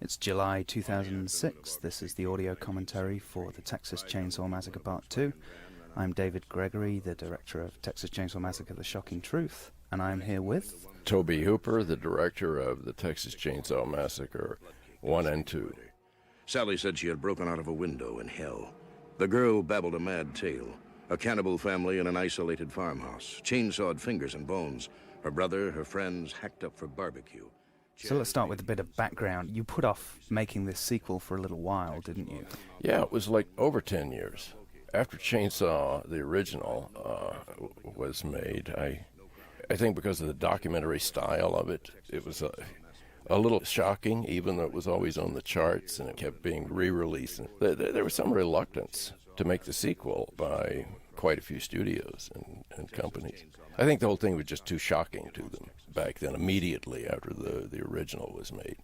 It's July 2006. This is the audio commentary for the Texas Chainsaw Massacre Part 2. I'm David Gregory, the director of Texas Chainsaw Massacre: The Shocking Truth, and I'm here with... Tobe Hooper, the director of the Texas Chainsaw Massacre 1 and 2. Sally said she had broken out of a window in hell. The girl babbled a mad tale. A cannibal family in an isolated farmhouse. Chainsawed fingers and bones. Her brother, her friends, hacked up for barbecue. So let's start with a bit of background. You put off making this sequel for a little while, didn't you? Yeah, it was like over 10 years. After Chainsaw, the original, was made, I think because of the documentary style of it, it was a little shocking, even though it was always on the charts and it kept being re-released. There was some reluctance to make the sequel by quite a few studios and companies. I think the whole thing was just too shocking to them back then, immediately after the original was made.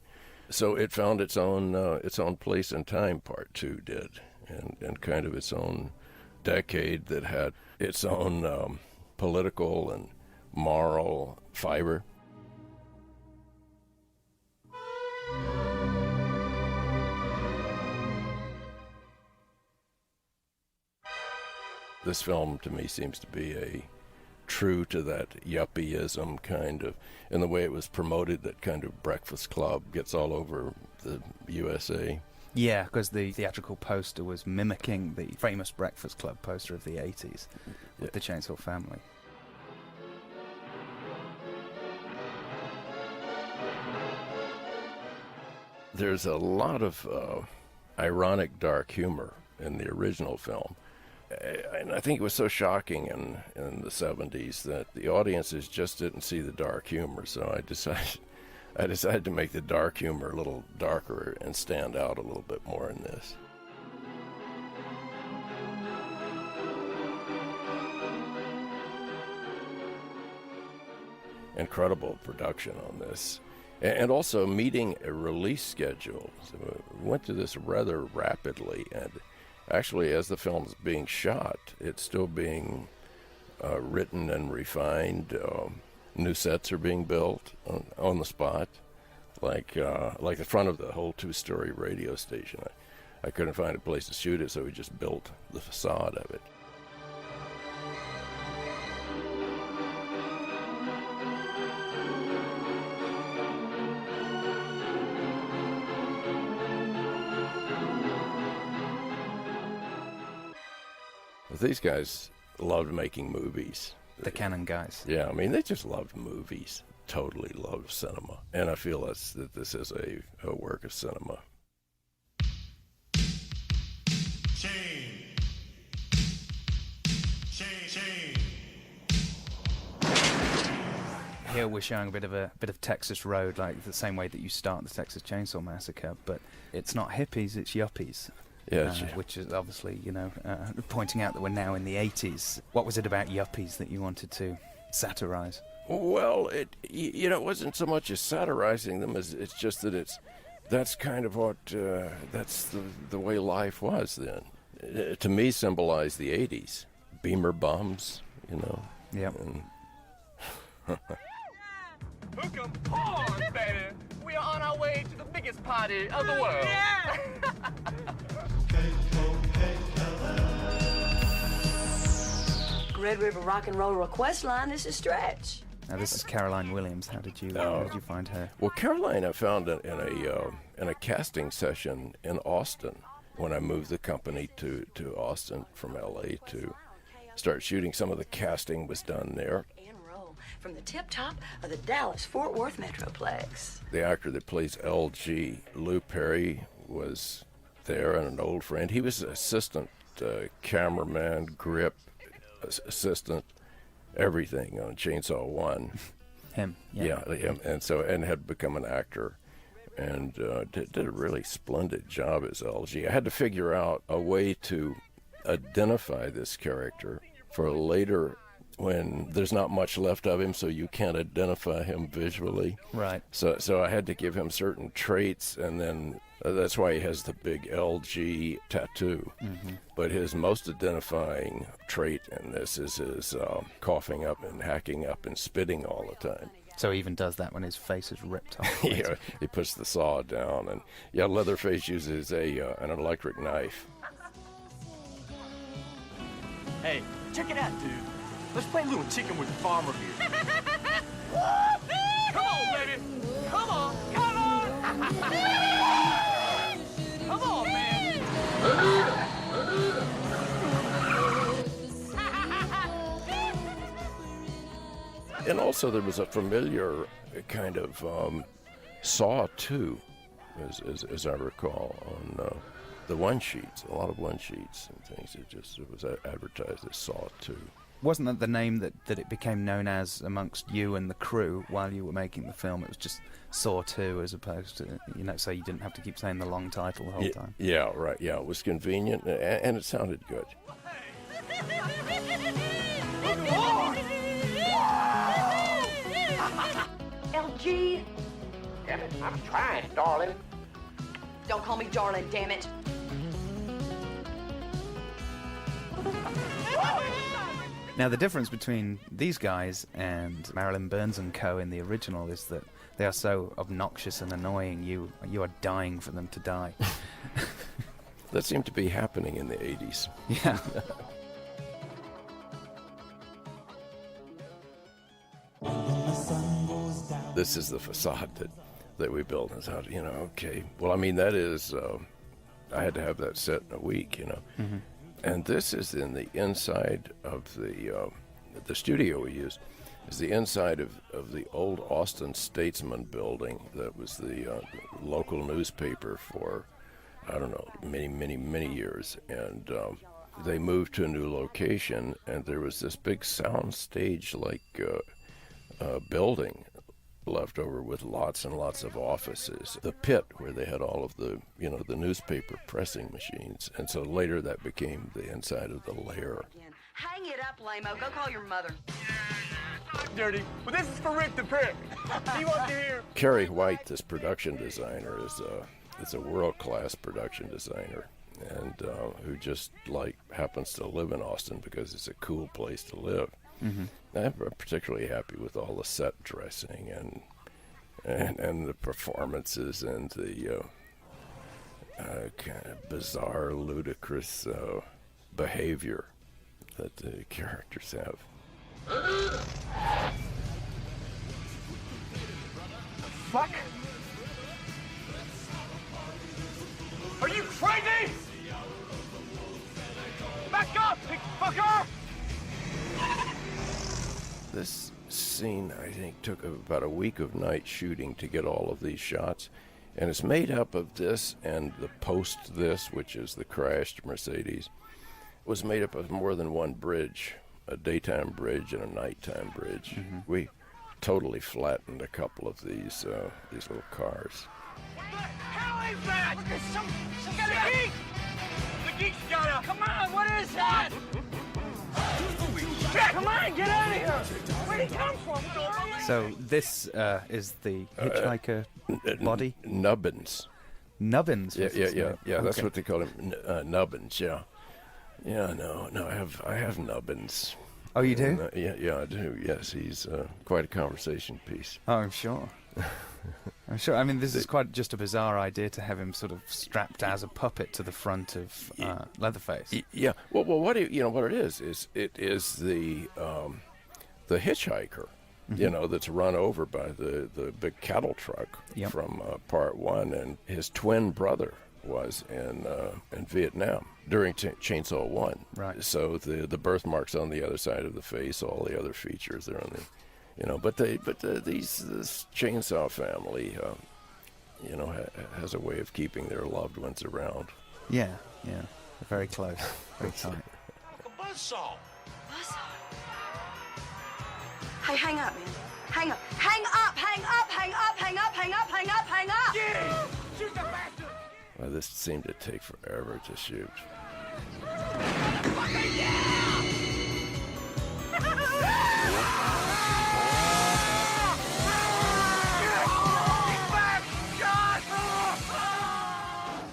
So it found its own place and time, Part 2 did, and kind of its own decade that had its own political and moral fiber. This film, to me, seems to be true to that yuppieism kind of, in the way it was promoted, that kind of Breakfast Club gets all over the USA. Yeah, because the theatrical poster was mimicking the famous Breakfast Club poster of the 80s with the Chainsaw family. There's a lot of ironic dark humor in the original film. And I think it was so shocking in the 70s that the audiences just didn't see the dark humor. So I decided to make the dark humor a little darker and stand out a little bit more in this. Incredible production on this. And also meeting a release schedule. So we went to this rather rapidly, and actually, as the film's being shot, it's still being written and refined. New sets are being built on the spot, like the front of the whole two-story radio station. I couldn't find a place to shoot it, so we just built the facade of it. These guys loved making movies. The Cannon guys. Yeah, I mean, they just loved movies, totally loved cinema. And I feel that this is a work of cinema. Chain. Here we're showing a bit of Texas Road, like the same way that you start the Texas Chainsaw Massacre, but it's not hippies, it's yuppies. Yeah, which is obviously, pointing out that we're now in the 80s. What was it about yuppies that you wanted to satirize? Well, it wasn't so much as satirizing them as it's just that that's kind of what, that's the way life was then. It, to me, symbolized the 80s. Beamer bums, Yep. Hook 'em horns, baby. We are on our way to the biggest party of the world. Yeah. Red River Rock and Roll request line. This is Stretch. Now this is Caroline Williams. How did you find her? Well, Caroline, I found in a casting session in Austin when I moved the company to Austin from L.A. to start shooting. Some of the casting was done there. From the tip top of the Dallas-Fort Worth Metroplex. The actor that plays LG, Lou Perry, was there, and an old friend. He was assistant cameraman, grip assistant, everything on Chainsaw 1. Him, yeah, him, and had become an actor, and did a really splendid job as LG. I had to figure out a way to identify this character for later, when there's not much left of him, so you can't identify him visually. Right. So I had to give him certain traits, and then that's why he has the big LG tattoo. Mm-hmm. But his most identifying trait in this is his coughing up and hacking up and spitting all the time. So he even does that when his face is ripped off. Yeah, he puts the saw down, and yeah, Leatherface uses an electric knife. Hey, check it out, dude. Let's play a little chicken with the farmer here. Come on, baby. Come on. Come on. Come on, man. And also there was a familiar kind of Saw 2, as I recall, on the one sheets, a lot of one sheets and things. It was advertised as Saw 2. Wasn't that the name that it became known as amongst you and the crew while you were making the film? It was just Saw 2 as opposed to, so you didn't have to keep saying the long title the whole time. Yeah, right. Yeah, it was convenient, and it sounded good. LG. Damn it, I'm trying, darling. Don't call me darling, damn it. Now, the difference between these guys and Marilyn Burns and co. in the original is that they are so obnoxious and annoying, you are dying for them to die. That seemed to be happening in the 80s. Yeah. This is the facade that we built. And thought, okay. Well, I mean, that is, I had to have that set in a week, Mm-hmm. And this is in the inside of the studio we used. Is the inside of the old Austin Statesman building that was the local newspaper for, I don't know, many years. And they moved to a new location, and there was this big sound stage building left over with lots and lots of offices. The pit where they had all of the, the newspaper pressing machines. And so later that became the inside of the lair. Hang it up, lame-o. Go call your mother. Dirty. But this is for Rick the Prick. He wants to hear. Kerry White, this production designer, is a world-class production designer, and who just happens to live in Austin because it's a cool place to live. Mm-hmm. I'm particularly happy with all the set dressing and the performances and the kind of bizarre, ludicrous behavior that the characters have. Fuck? Are you crazy? Back up, big fucker! This scene, I think, took about a week of night shooting to get all of these shots. And it's made up of this and the post this, which is the crashed Mercedes, was made up of more than one bridge, a daytime bridge and a nighttime bridge. Mm-hmm. We totally flattened a couple of these little cars. What the hell is that? Look, there's some geek! The geek's got a... Come on, what is that? Come on, get out of here! Where'd he come from? So this is the hitchhiker body? Nubbins. Nubbins? Yeah. That's Okay. what they call him, Nubbins, yeah. Yeah, no, I have Nubbins. Oh, you do? And, yeah, I do. Yes, he's quite a conversation piece. Oh, I'm sure. I'm sure. I mean, this is quite just a bizarre idea to have him sort of strapped as a puppet to the front of Leatherface. Yeah. Well, what it is it is the hitchhiker, Mm-hmm. that's run over by the big cattle truck from part one, and his twin brother was in Vietnam during Chainsaw 1. Right. So the birthmarks on the other side of the face, all the other features are on the, this Chainsaw family, has a way of keeping their loved ones around. Yeah. Very close. Very tight. A buzzsaw. Hey, hang up, man. Hang up. Hang up, hang up, hang up, hang up, hang up, hang up, hang up. Yeah! Shoot the bastard! Well, this seemed to take forever to shoot.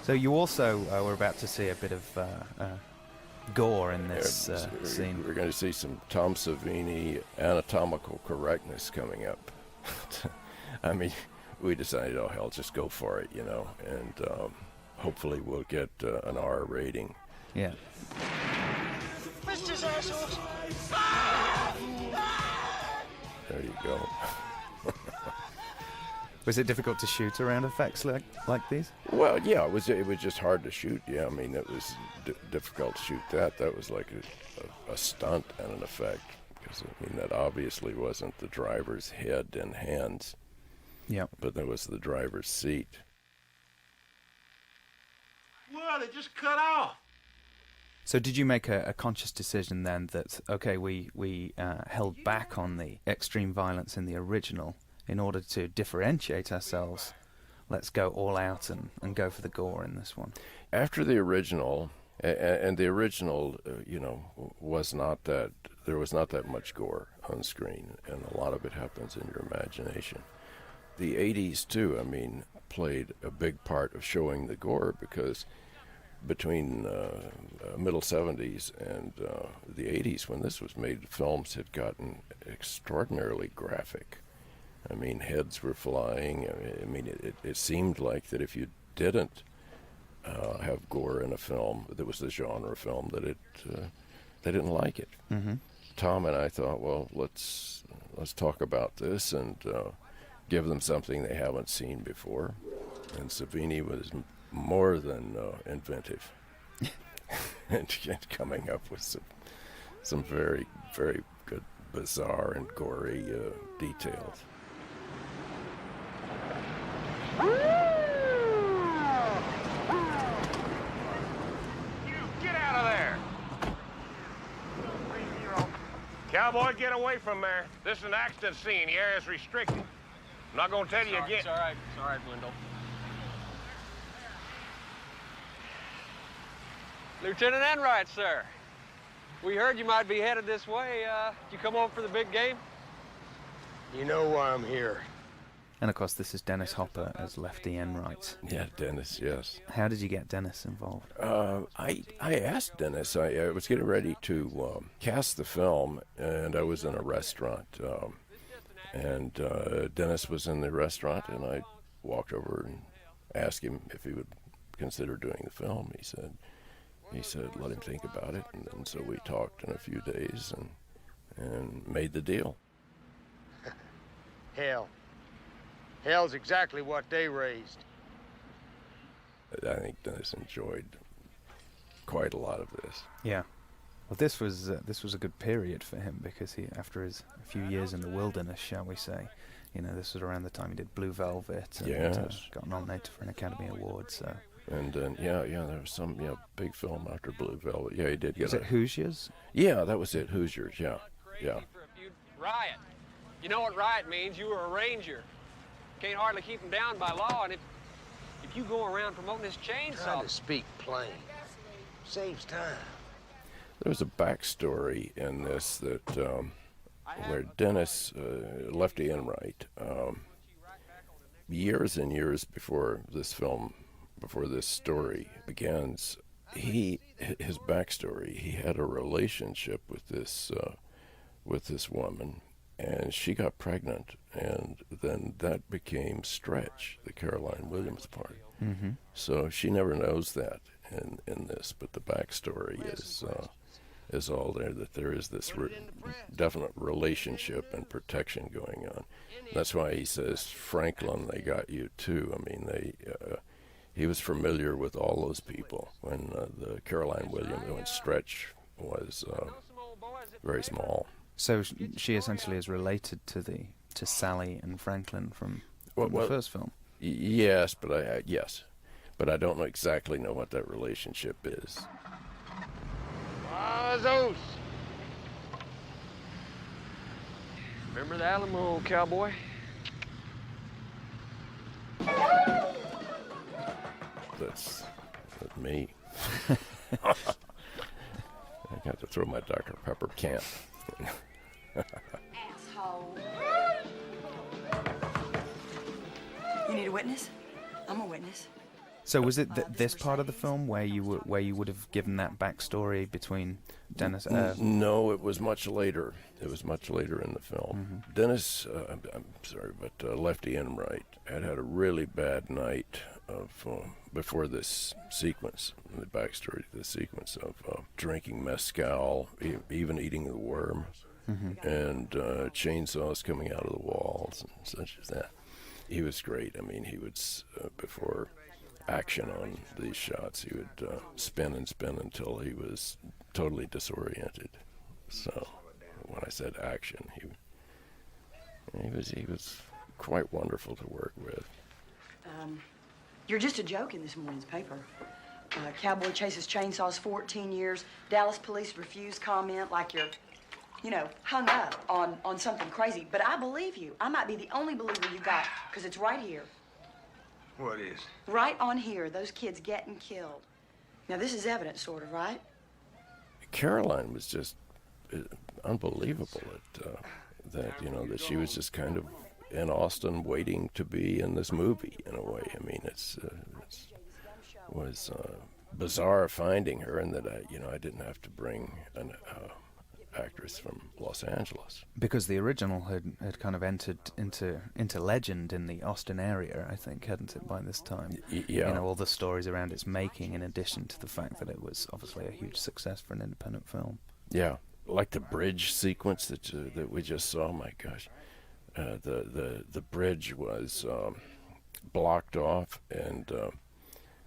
So you also were about to see a bit of gore in this scene. We're going to see some Tom Savini anatomical correctness coming up. I mean, we decided, oh hell, just go for it, you know, and hopefully we'll get an R rating. Yeah. Missed assholes. There you go. Was it difficult to shoot around effects like these? Well, yeah, it was just hard to shoot. Yeah, I mean, it was difficult to shoot that. That was like a stunt and an effect, because I mean that obviously wasn't the driver's head and hands. Yeah. But that was the driver's seat. Well, they just cut off. So did you make a conscious decision then that, okay, we held back on the extreme violence in the original in order to differentiate ourselves? Let's go all out and go for the gore in this one. After the original, and the original, you know, was not that, there was not that much gore on screen, and a lot of it happens in your imagination. The 80s, too, I mean, played a big part of showing the gore, because between middle 70s and the 80s, when this was made, films had gotten extraordinarily graphic. I mean, heads were flying. I mean, it seemed like that if you didn't have gore in a film that was the genre film, that they didn't like it. Mm-hmm. Tom and I thought, well, let's talk about this and give them something they haven't seen before. And Savini was more than inventive and coming up with some very, very good, bizarre and gory details. You get out of there! Cowboy, get away from there. This is an accident scene. The area's restricted. I'm not going to tell you again. It's all right. It's all right, Wendell. Lieutenant Enright, sir. We heard you might be headed this way. Did you come over for the big game? You know why I'm here. And of course, this is Dennis Hopper as Lefty Enright. Yeah, Dennis, yes. How did you get Dennis involved? I asked Dennis. I was getting ready to cast the film, and I was in a restaurant. And Dennis was in the restaurant, and I walked over and asked him if he would consider doing the film. He said, let him think about it. And so we talked in a few days and made the deal. Hell's exactly what they raised. I think Dennis enjoyed quite a lot of this. Yeah. Well, this was a good period for him, because after a few years in the wilderness, shall we say, you know, this was around the time he did Blue Velvet and got nominated for an Academy Award. So. And then there was some big film after Blue Velvet. Yeah, he did get. Was it Hoosiers? Yeah, that was it. Hoosiers. Yeah. Riot. You know what riot means? You were a ranger. Can't hardly keep them down by law, and if you go around promoting this chainsaw. Trying to speak plain. Saves time. There was a backstory in this that where Dennis, Lefty Enright, years and years before this film, before this story begins, his backstory, he had a relationship with this woman, and she got pregnant, and then that became Stretch, the Caroline Williams part. Mm-hmm. So she never knows that in this, but the backstory is all there, that there is this definite relationship and protection going on. That's why he says, Franklin, they got you too. I mean, he was familiar with all those people when the Caroline Williams, when Stretch was very small. So she essentially is related to Sally and Franklin from the first film. Yes, but I don't exactly know what that relationship is. Zeus! Remember the Alamo, cowboy? That's me. I got to throw my Dr. Pepper can. Asshole. You need a witness? I'm a witness. So was it this part of the film where you would have given that backstory between Dennis? No, it was much later. It was much later in the film. Dennis, I'm sorry, but Lefty Enright had a really bad night of before this sequence, the backstory to the sequence of drinking mezcal, even eating the worm, and chainsaws coming out of the walls and such as that. He was great. I mean, he would before action on these shots, he would spin and spin until he was totally disoriented. So when I said action, he was quite wonderful to work with. You're just a joke in this morning's paper. Cowboy chases chainsaws 14 years. Dallas police refuse comment like you're, hung up on something crazy. But I believe you. I might be the only believer you got, because it's right here. What is? Right on here, those kids getting killed. Now, this is evidence, sort of, right? Caroline was just unbelievable at that she was just kind of in Austin waiting to be in this movie in a way. I mean, it was bizarre finding her, and that I didn't have to bring an actress from Los Angeles, because the original had kind of entered into legend in the Austin area, I think, hadn't it, by this time? Yeah. All the stories around its making, in addition to the fact that it was obviously a huge success for an independent film. Yeah, like the bridge sequence that we just saw. My gosh, the bridge was blocked off, and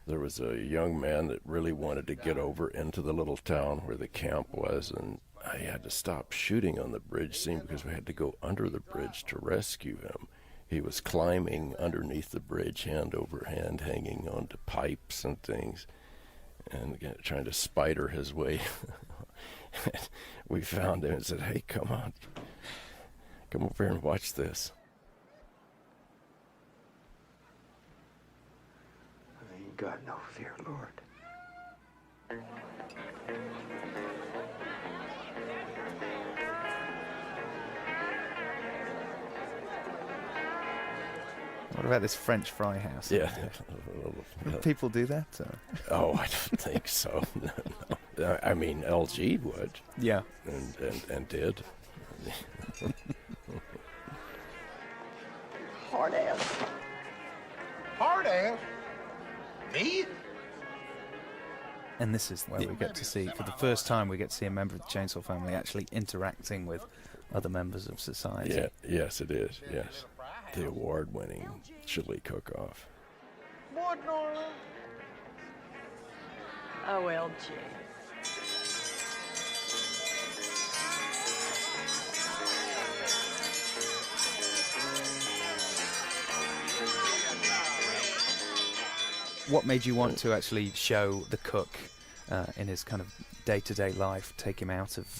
there was a young man that really wanted to get over into the little town where the camp was, and I had to stop shooting on the bridge scene because we had to go under the bridge to rescue him. He was climbing underneath the bridge, hand over hand, hanging onto pipes and things, and trying to spider his way. We found him and said, "Hey, come on. Come over here and watch this." I ain't got no fear, Lord. What about this French fry house? Yeah. Would people do that? Oh, I don't think so. No. I mean, LG would. Yeah. And did. Hard ass. Hard ass? Me? And this is where we get to see, for the first time, we get to see a member of the Chainsaw family actually interacting with other members of society. Yeah. Yes, it is. Yes. The award-winning chili cook-off. What, Norma? OLG. What made you want to actually show the cook in his kind of day-to-day life, take him out of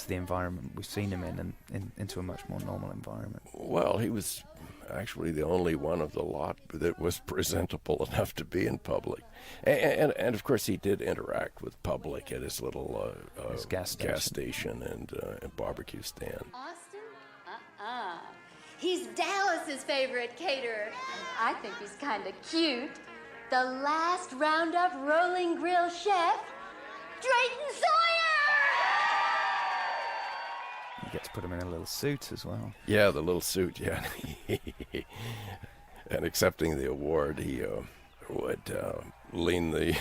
the environment we've seen him in, and into a much more normal environment? Well, he was actually the only one of the lot that was presentable enough to be in public, and of course he did interact with public at his little his gas station and barbecue stand. Austin? He's Dallas's favorite caterer, and I think he's kind of cute. The last Roundup rolling grill chef, Drayton Sawyer! You get to put him in a little suit as well. Yeah, the little suit, yeah. And accepting the award, he would lean the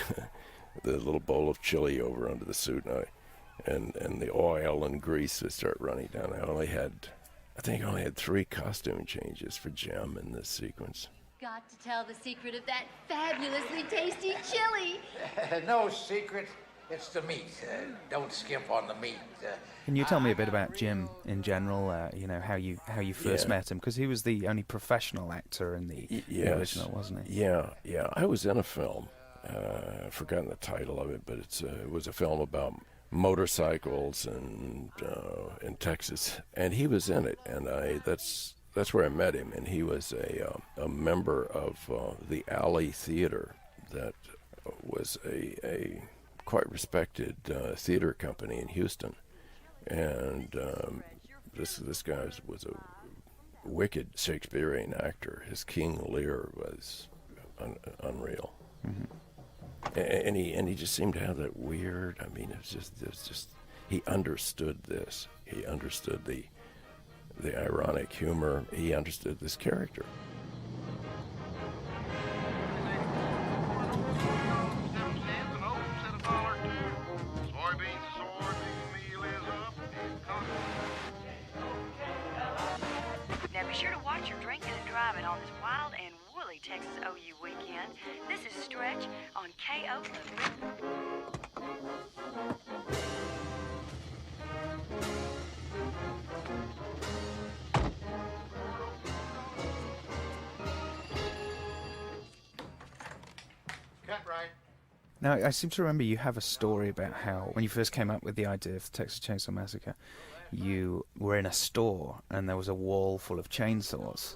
little bowl of chili over under the suit, and the oil and grease would start running down. I think I only had 3 costume changes for Jim in this sequence. Got to tell the secret of that fabulously tasty chili. No secret. It's the meat. Don't skimp on the meat. Can you tell me a bit about Jim in general? How you first met him, because he was the only professional actor in the original, wasn't he? Yeah. I was in a film. I've forgotten the title of it, but it was a film about motorcycles in Texas, and he was in it, and that's where I met him, and he was a member of the Alley Theater that was a quite respected theater company in Houston, and this guy was a wicked Shakespearean actor. His King Lear was unreal. And he just seemed to have that weird. I mean, it's just he understood this. He understood the ironic humor. He understood this character. Now be sure to watch your drinking and driving on this wild and woolly Texas OU weekend. This is Stretch on KO. Cut right. Now, I seem to remember you have a story about how, when you first came up with the idea of the Texas Chainsaw Massacre, you were in a store and there was a wall full of chainsaws.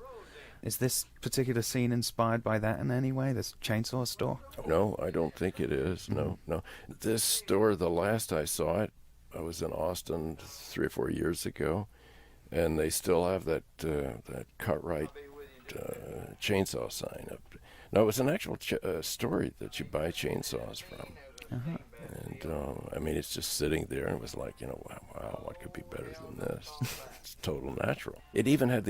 Is this particular scene inspired by that in any way, this chainsaw store? No, I don't think it is. No. This store, the last I saw it, I was in Austin 3 or 4 years ago, and they still have that Cartwright chainsaw sign up. No, it was an actual store that you buy chainsaws from. Uh-huh. And, I mean, it's just sitting there, and it was like, wow, what could be better than this? It's total natural. It even had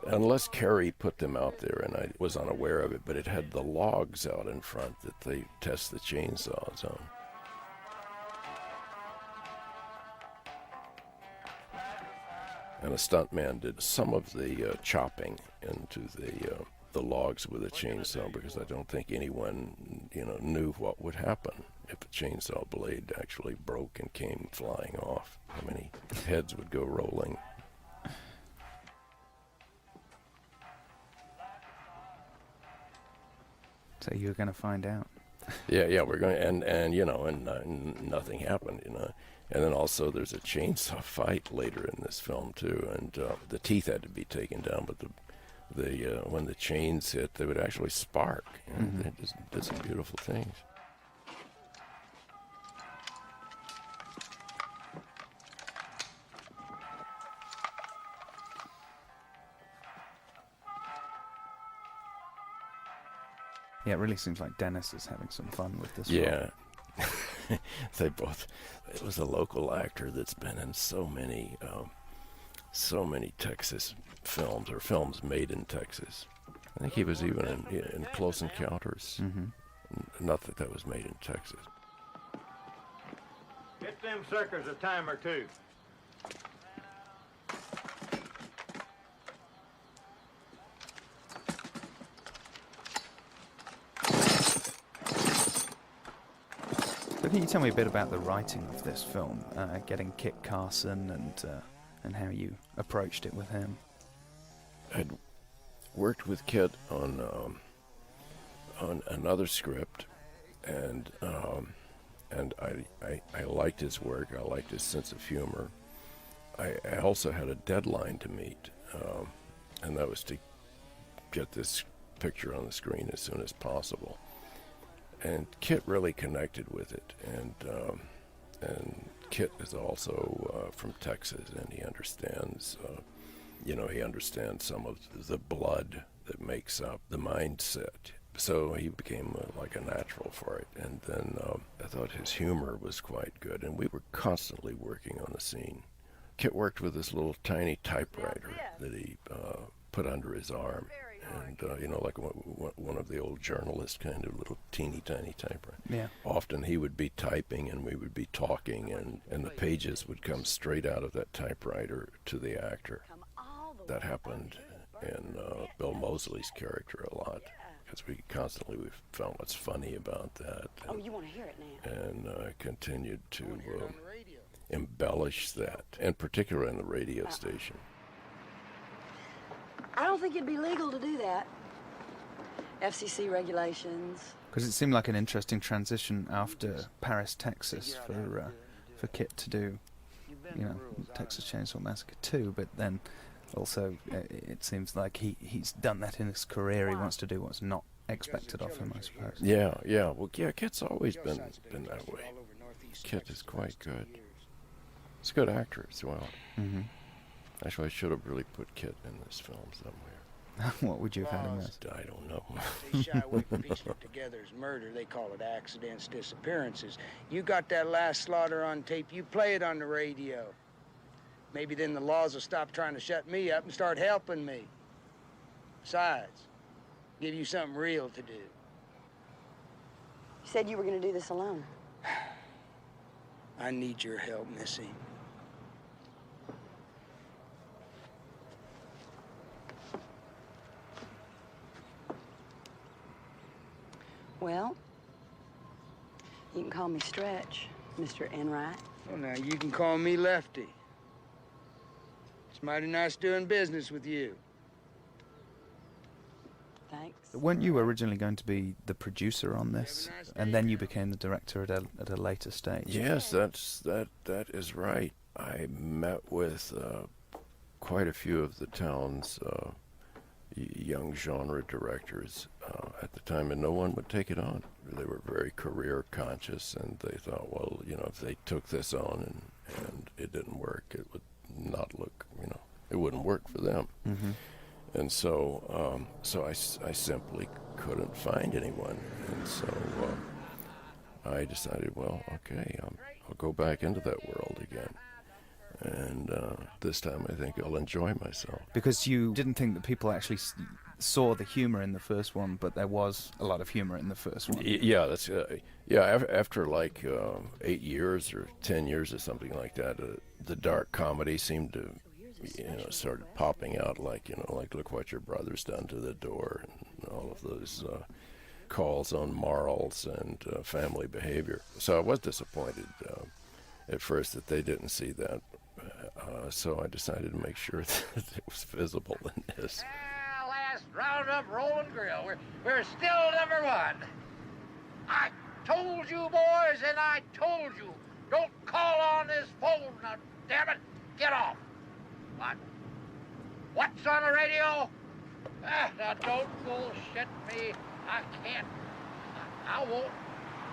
unless Carrie put them out there, and I was unaware of it, but it had the logs out in front that they test the chainsaws on. And a stuntman did some of the chopping into the logs with a chainsaw, because I don't think anyone, knew what would happen if a chainsaw blade actually broke and came flying off. How many heads would go rolling? So you're going to find out. Yeah, we're going, and nothing happened, And then also there's a chainsaw fight later in this film too, and the teeth had to be taken down, but when the chains hit, they would actually spark, and they just did some beautiful things. Yeah, it really seems like Dennis is having some fun with this. Yeah. It was a local actor that's been in so many Texas films, or films made in Texas. I think he was even in Close Encounters. Not that was made in Texas. Get them suckers a time or two. So can you tell me a bit about the writing of this film, getting Kit Carson and how you approached it with him? I'd worked with Kit on another script, and I liked his work. I liked his sense of humor. I also had a deadline to meet, and that was to get this picture on the screen as soon as possible. And Kit really connected with it, and Kit is also from Texas, and he understands, he understands some of the blood that makes up the mindset. So he became like a natural for it. And then I thought his humor was quite good, and we were constantly working on the scene. Kit worked with this little tiny typewriter that he put under his arm. And, like one of the old journalist kind of little teeny tiny typewriter. Yeah. Often he would be typing and we would be talking, and the pages would come straight out of that typewriter to the actor. That happened in Bill Moseley's character a lot, because we found what's funny about that. You want to hear it now? And continued to embellish that, and particularly in the radio station. I don't think it'd be legal to do that. FCC regulations. Because it seemed like an interesting transition after Paris, Texas, for Kit to do, Texas Chainsaw Massacre 2, but then also it seems like he's done that in his career. He wants to do what's not expected of him, I suppose. Yeah. Well, Kit's always been that way. Kit is quite good. He's a good actor as well. Mm-hmm. Actually, I should have really put Kit in this film somewhere. What would you have had in this? I don't know. They shy away from piecing it together as murder. They call it accidents, disappearances. You got that last slaughter on tape. You play it on the radio. Maybe then the laws will stop trying to shut me up and start helping me. Besides, give you something real to do. You said you were going to do this alone. I need your help, Missy. Well, you can call me Stretch, Mr. Enright. Well, now, you can call me Lefty. It's mighty nice doing business with you. Thanks. Weren't you originally going to be the producer on this, and then you became the director at a later stage? Yes, that is right. I met with quite a few of the town's young genre directors at the time, and no one would take it on. They were very career conscious, and they thought, well, if they took this on and it didn't work, it would not look, it wouldn't work for them. Mm-hmm. And so I simply couldn't find anyone, and so I decided, well, okay, I'll go back into that world again. And this time I think I'll enjoy myself. Because you didn't think that people actually saw the humor in the first one, but there was a lot of humor in the first one. Yeah, that's after like 8 years or 10 years or something like that, the dark comedy seemed to, started popping out, like look what your brother's done to the door, and all of those calls on morals and family behavior. So I was disappointed at first that they didn't see that. So I decided to make sure that it was visible in this. Last roundup rolling grill. We're still #1. I told you boys, and I told you, don't call on this phone. Now, damn it, get off. What? What's on the radio? Now don't bullshit me. I can't. I won't.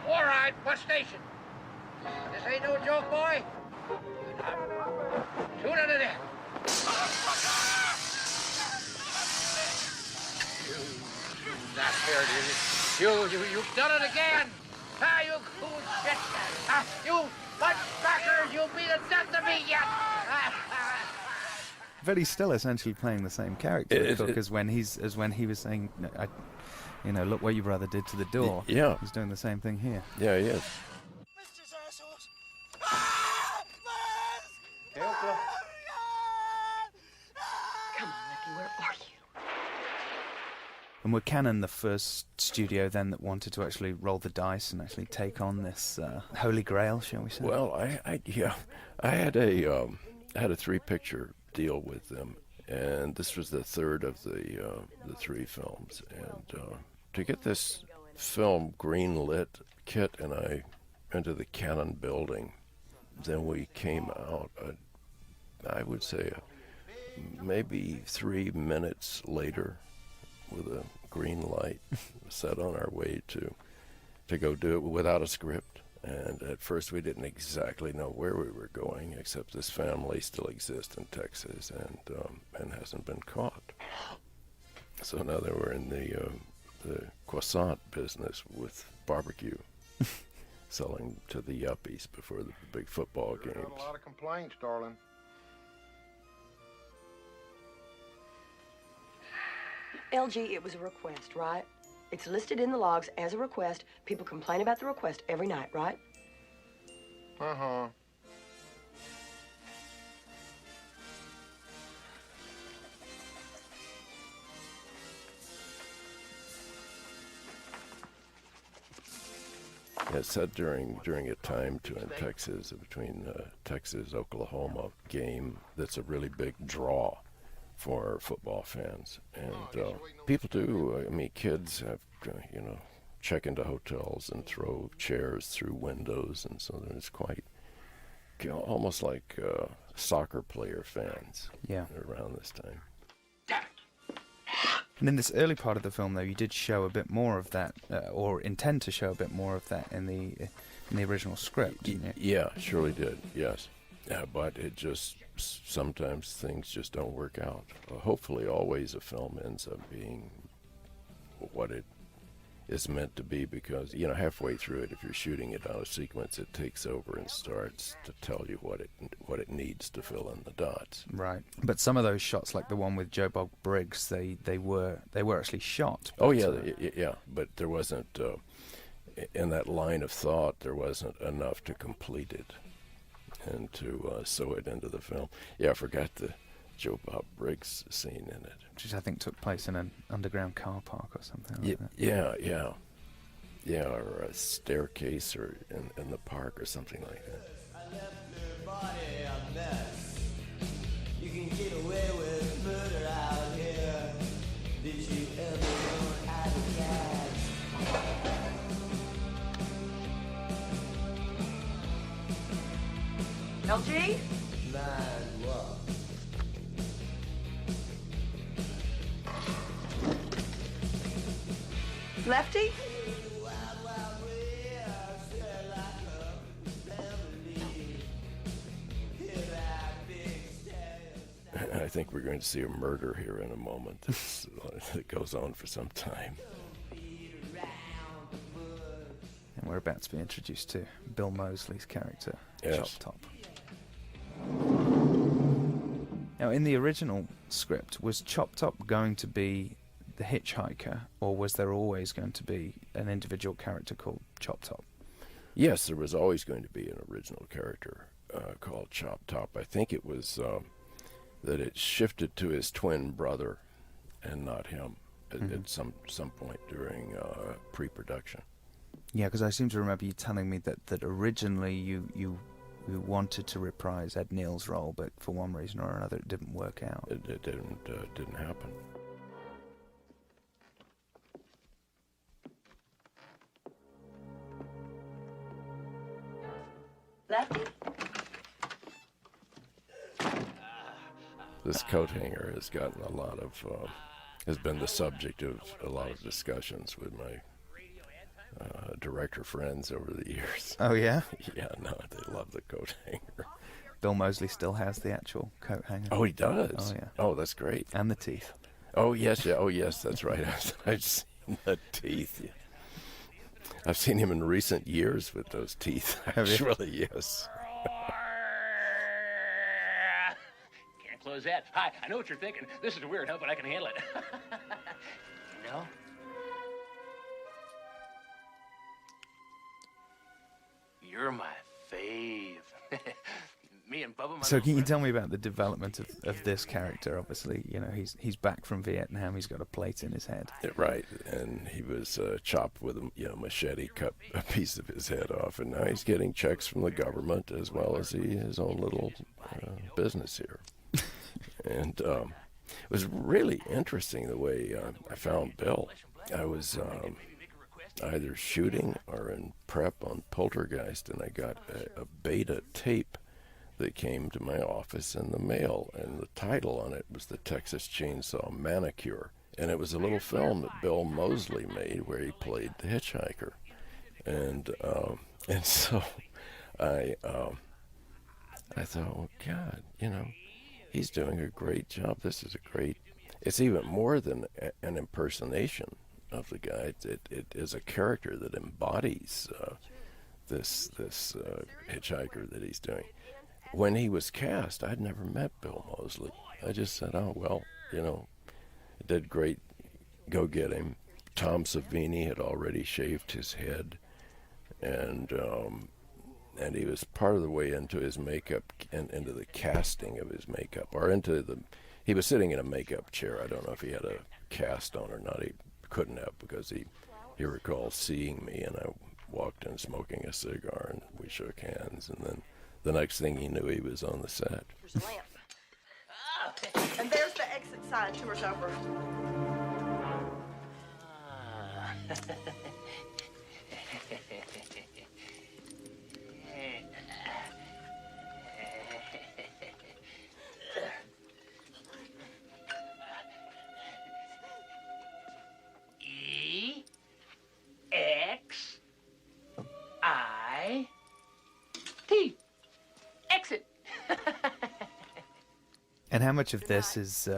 All right, what station? This ain't no joke, boy. Tune it in. You've done it again. You cool shit. You mudcracker, you'll be the death of me yet. But he's still essentially playing the same character as when he was saying, look what your brother did to the door. Yeah. He's doing the same thing here. Yeah, he is. Come on, Lefty, where are you? And were Canon the first studio then that wanted to actually roll the dice and actually take on this holy grail, shall we say? Well, I had a 3-picture deal with them, and this was the third of the 3 films. And to get this film green-lit, Kit and I into the Canon building, then we came out, I would say, maybe 3 minutes later, with a green light, set on our way to go do it without a script. And at first we didn't exactly know where we were going, except this family still exists in Texas and hasn't been caught. So now they were in the croissant business with barbecue, selling to the yuppies before the big football games. Got a lot of complaints, darling. LG, it was a request, right? It's listed in the logs as a request. People complain about the request every night, right? Uh-huh. It said during a time in Texas, between Texas-Oklahoma game, that's a really big draw for football fans. And people do, kids have, check into hotels and throw chairs through windows, and so there's quite, almost like soccer player fans around this time. And in this early part of the film, though, you did show a bit more of that, or intend to show a bit more of that in the original script. Yeah, surely did. Yes, But it just, sometimes things just don't work out. Hopefully always a film ends up being what it is meant to be, because, you know, halfway through it, if you're shooting it out of sequence, it takes over and starts to tell you what it needs to fill in the dots. Right. But some of those shots, like the one with Joe Bob Briggs, they were actually shot. Oh yeah, yeah. But there wasn't in that line of thought, there wasn't enough to complete it and to sew it into the film. Yeah, I forgot the Joe Bob Briggs scene in it, which I think took place in an underground car park or something like that. Yeah, or a staircase, or in the park or something like that. I left her body a mess. You can get away with murder out here. Did you ever learn how to catch? LG? Man, what? Lefty? I think we're going to see a murder here in a moment that goes on for some time. And we're about to be introduced to Bill Moseley's character, Yes. Chop Top. Now, in the original script, was Chop Top going to be the hitchhiker, or was there always going to be an individual character called Chop Top? Yes, there was always going to be an original character called Chop Top. I think it was that it shifted to his twin brother and not him at some point during pre-production. Yeah, because I seem to remember you telling me that originally you wanted to reprise Ed Neal's role, but for one reason or another it didn't work out. It didn't happen. Lefty? This coat hanger has gotten a lot of, has been the subject of a lot of discussions with my director friends over the years. Oh, yeah? Yeah, no, they love the coat hanger. Bill Moseley still has the actual coat hanger. Oh, he does? Oh, yeah. Oh, that's great. And the teeth. Oh, yes, yeah. Oh, yes, that's right. I've seen the teeth. Yeah. I've seen him in recent years with those teeth, actually, yes. Can't close that. Hi, I know what you're thinking. This is weird, huh? But I can handle it. You know? You're my fave. Me and Bubba. So can you tell me about the development of this character? Obviously, you know, he's back from Vietnam. He's got a plate in his head. Right, and he was chopped with a machete, cut a piece of his head off, and now he's getting checks from the government as well as his own little business here. And it was really interesting the way I found Bill. I was either shooting or in prep on Poltergeist, and I got a beta tape that came to my office in the mail, and the title on it was The Texas Chainsaw Manicure, and it was a little film that Bill Moseley made where he played the hitchhiker, and so I thought, well, God, you know, he's doing a great job. This is a great. It's even more than an impersonation of the guy. It is a character that embodies this hitchhiker that he's doing. When he was cast, I'd never met Bill Moseley. I just said, oh, well, you know, did great, go get him. Tom Savini had already shaved his head, and he was part of the way into his makeup and into the casting of his makeup, or he was sitting in a makeup chair. I don't know if he had a cast on or not. He couldn't have, because he recalls seeing me, and I walked in smoking a cigar, and we shook hands, and then the next thing he knew, he was on the set. There's the lamp. And there's the exit sign. Tour's over. E-X-I-T. Exit. And how much of this is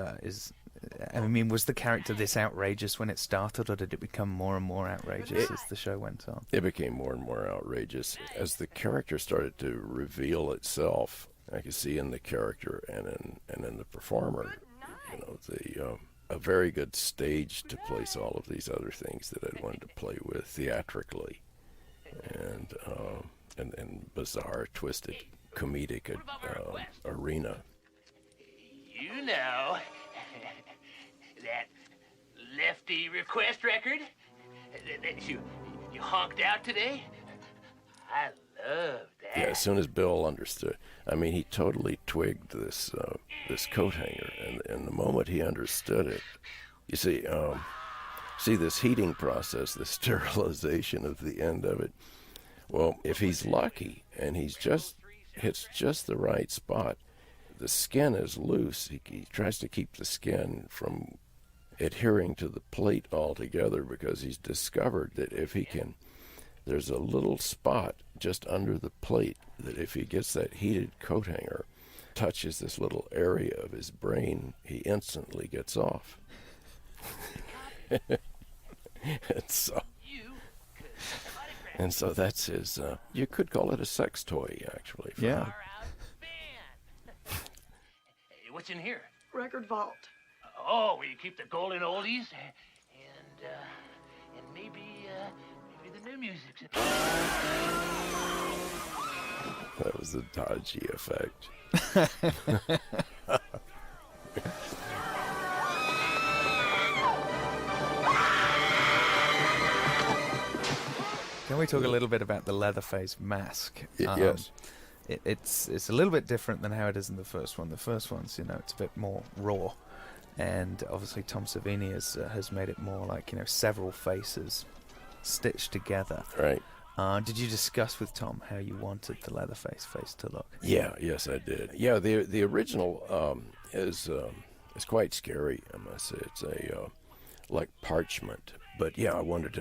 I mean, was the character this outrageous when it started, or did it become more and more outrageous as the show went on? It became more and more outrageous as the character started to reveal itself. I could see in the character and in the performer, a very good stage to place all of these other things that I wanted to play with theatrically, and bizarre, twisted, comedic arena. You know, that lefty request record that you honked out today? I love that. Yeah, as soon as Bill understood, I mean, he totally twigged this coat hanger, and the moment he understood it, you see this heating process, the sterilization of the end of it. Well, if he's lucky and hits just the right spot, the skin is loose. He tries to keep the skin from adhering to the plate altogether, because he's discovered that if he can, there's a little spot just under the plate that if he gets that heated coat hanger, touches this little area of his brain, he instantly gets off. And so that's his, you could call it a sex toy, actually. Yeah. Him. What's in here? Record vault. Oh, where you keep the golden oldies and maybe the new music. That was a dodgy effect. Can we talk a little bit about the Leatherface mask? Yes. It's a little bit different than how it is in the first one. The first one's, it's a bit more raw, and obviously Tom Savini has made it more like, several faces stitched together. Right. Did you discuss with Tom how you wanted the Leatherface face to look? Yeah, yes, I did. Yeah, the original is quite scary, I must say. It's like parchment. But yeah, I wanted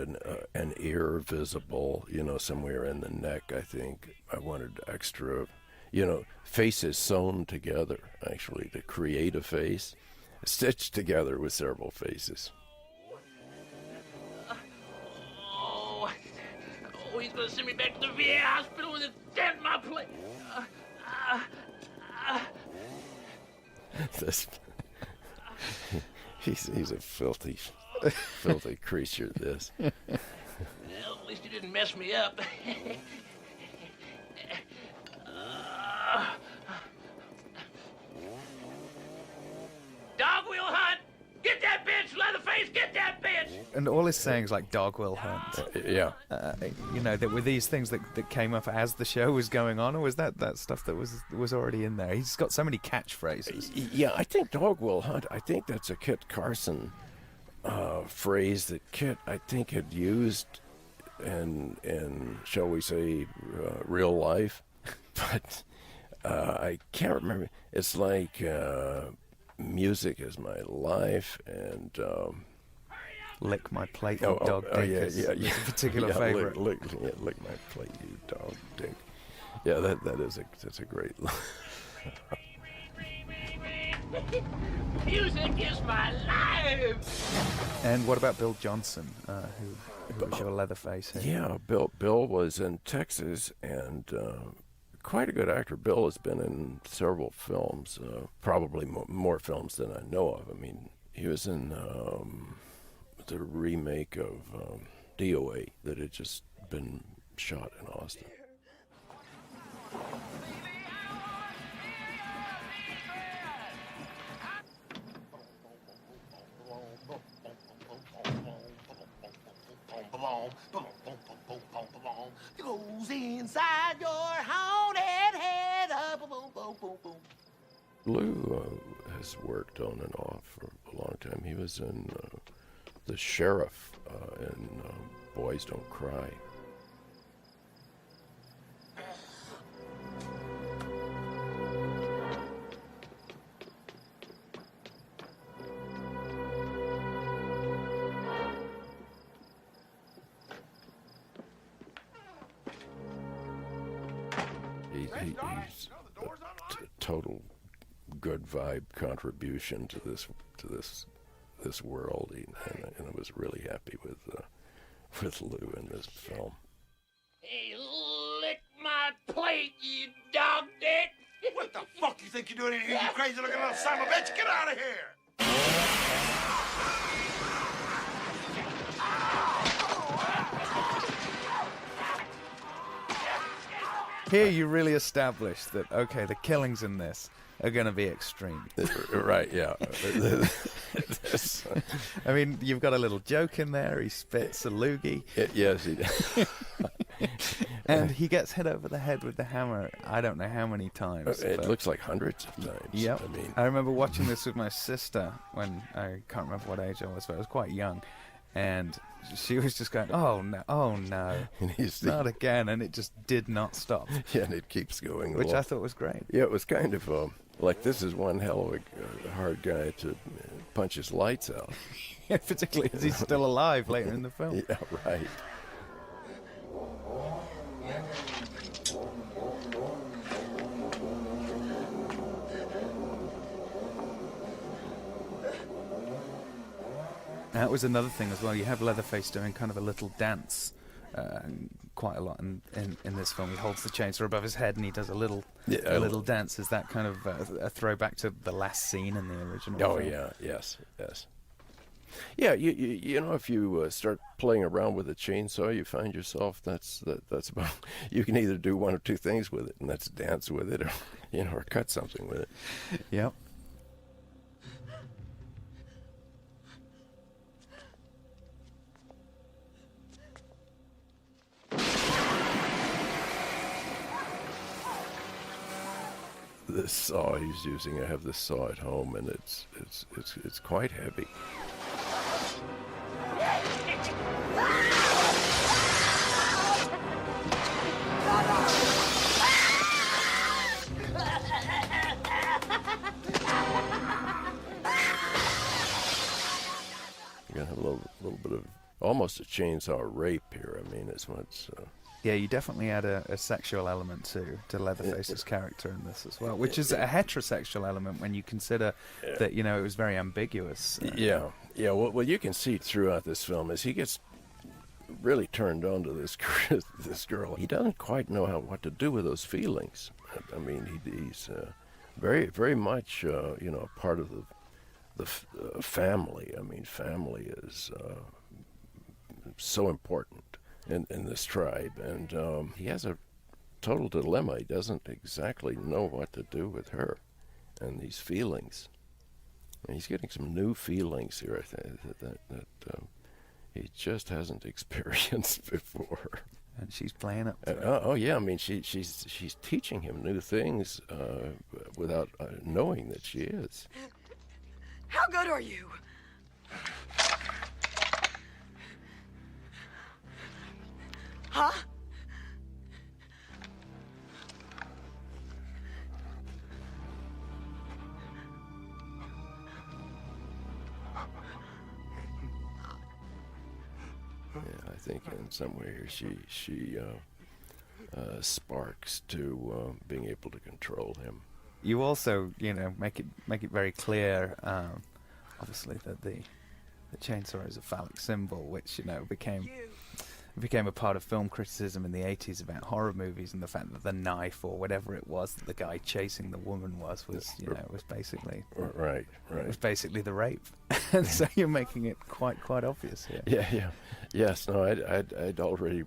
an ear visible, somewhere in the neck, I think. I wanted extra, faces sewn together, actually, to create a face, stitched together with several faces. He's going to send me back to the VA hospital with a dent in my plate. He's a filthy creature, this. Well, at least he didn't mess me up. Dog wheel hunt! Get that bitch, Leatherface! Get that bitch! And all his sayings like dog will hunt. Yeah. That were these things that came up as the show was going on, or was that stuff that was already in there? He's got so many catchphrases. Yeah, I think dog will hunt. I think that's a Kit Carson phrase that Kit, I think, had used in shall we say, real life. But I can't remember. It's like music is my life, and lick my plate, you dog dink. Yeah. A particular favorite. Lick my plate, you dog dink. Yeah, that's a great line. Music is my life. And what about Bill Johnson, who was your Leatherface? Yeah, Bill was in Texas, and quite a good actor. Bill has been in several films, probably more films than I know of. I mean, he was in the remake of DOA that had just been shot in Austin. Goes inside your haunted head. Lou has worked on and off for a long time. He was in the sheriff in Boys Don't Cry. He's a total good vibe contribution to this world, and I was really happy with Lou in this film. Hey, lick my plate, you dog dick! What the fuck you think you're doing in here, you crazy looking little son of a bitch? Get out of here! Here you really establish that, okay, the killings in this are going to be extreme. Right, yeah. I mean, you've got a little joke in there. He spits a loogie. Yes, he does. And he gets hit over the head with the hammer, I don't know how many times. It looks like hundreds of times. Yep. I mean, I remember watching this with my sister when I can't remember what age I was, but I was quite young. And she was just going, oh no, not again. And it just did not stop. Yeah, and it keeps going. Which I thought was great. Yeah, it was kind of like, this is one hell of a hard guy to punch his lights out. Yeah, particularly as he's still alive later in the film. Yeah, right. That was another thing as well. You have Leatherface doing kind of a little dance quite a lot in this film. He holds the chainsaw above his head and he does a little dance. Is that kind of a throwback to the last scene in the original Oh, film? yeah, yes. Yeah, you know, if you start playing around with a chainsaw, you find yourself that's about. You can either do one or two things with it, and that's dance with it, or or cut something with it. Yep. This saw he's using, I have this saw at home, and it's quite heavy. You're gonna have a little bit of almost a chainsaw rape here. I mean, it's much. Yeah, you definitely add a sexual element to Leatherface's character in this as well, which is a heterosexual element when you consider that, it was very ambiguous. Yeah. Well, you can see throughout this film as he gets really turned on to this girl. He doesn't quite know what to do with those feelings. I mean, he's very, very much, a part of the family. I mean, family is so important in this tribe, and he has a total dilemma. He doesn't exactly know what to do with her and these feelings. And he's getting some new feelings here, I think, that he just hasn't experienced before. And she's playing up to it. Oh yeah, I mean, she's teaching him new things without knowing that she is. How good are you? Huh? Yeah, I think in some way she sparks to being able to control him. You also, make it very clear, obviously, that the chainsaw is a phallic symbol, which became a part of film criticism in the 80s about horror movies, and the fact that the knife or whatever it was that the guy chasing the woman was basically right. It was basically the rape, and so you're making it quite obvious here. Yeah. Yes. No. I'd already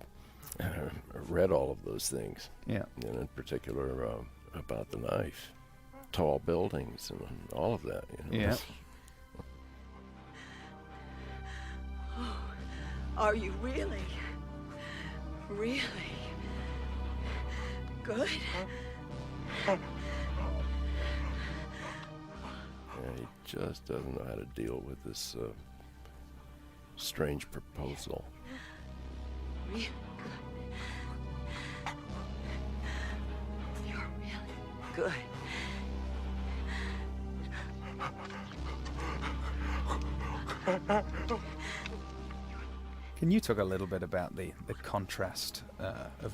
read all of those things. Yeah. And in particular about the knife, tall buildings, and all of that. Yeah. Are you really good? Yeah, he just doesn't know how to deal with this strange proposal. Really good. You're really good. Can you talk a little bit about the contrast of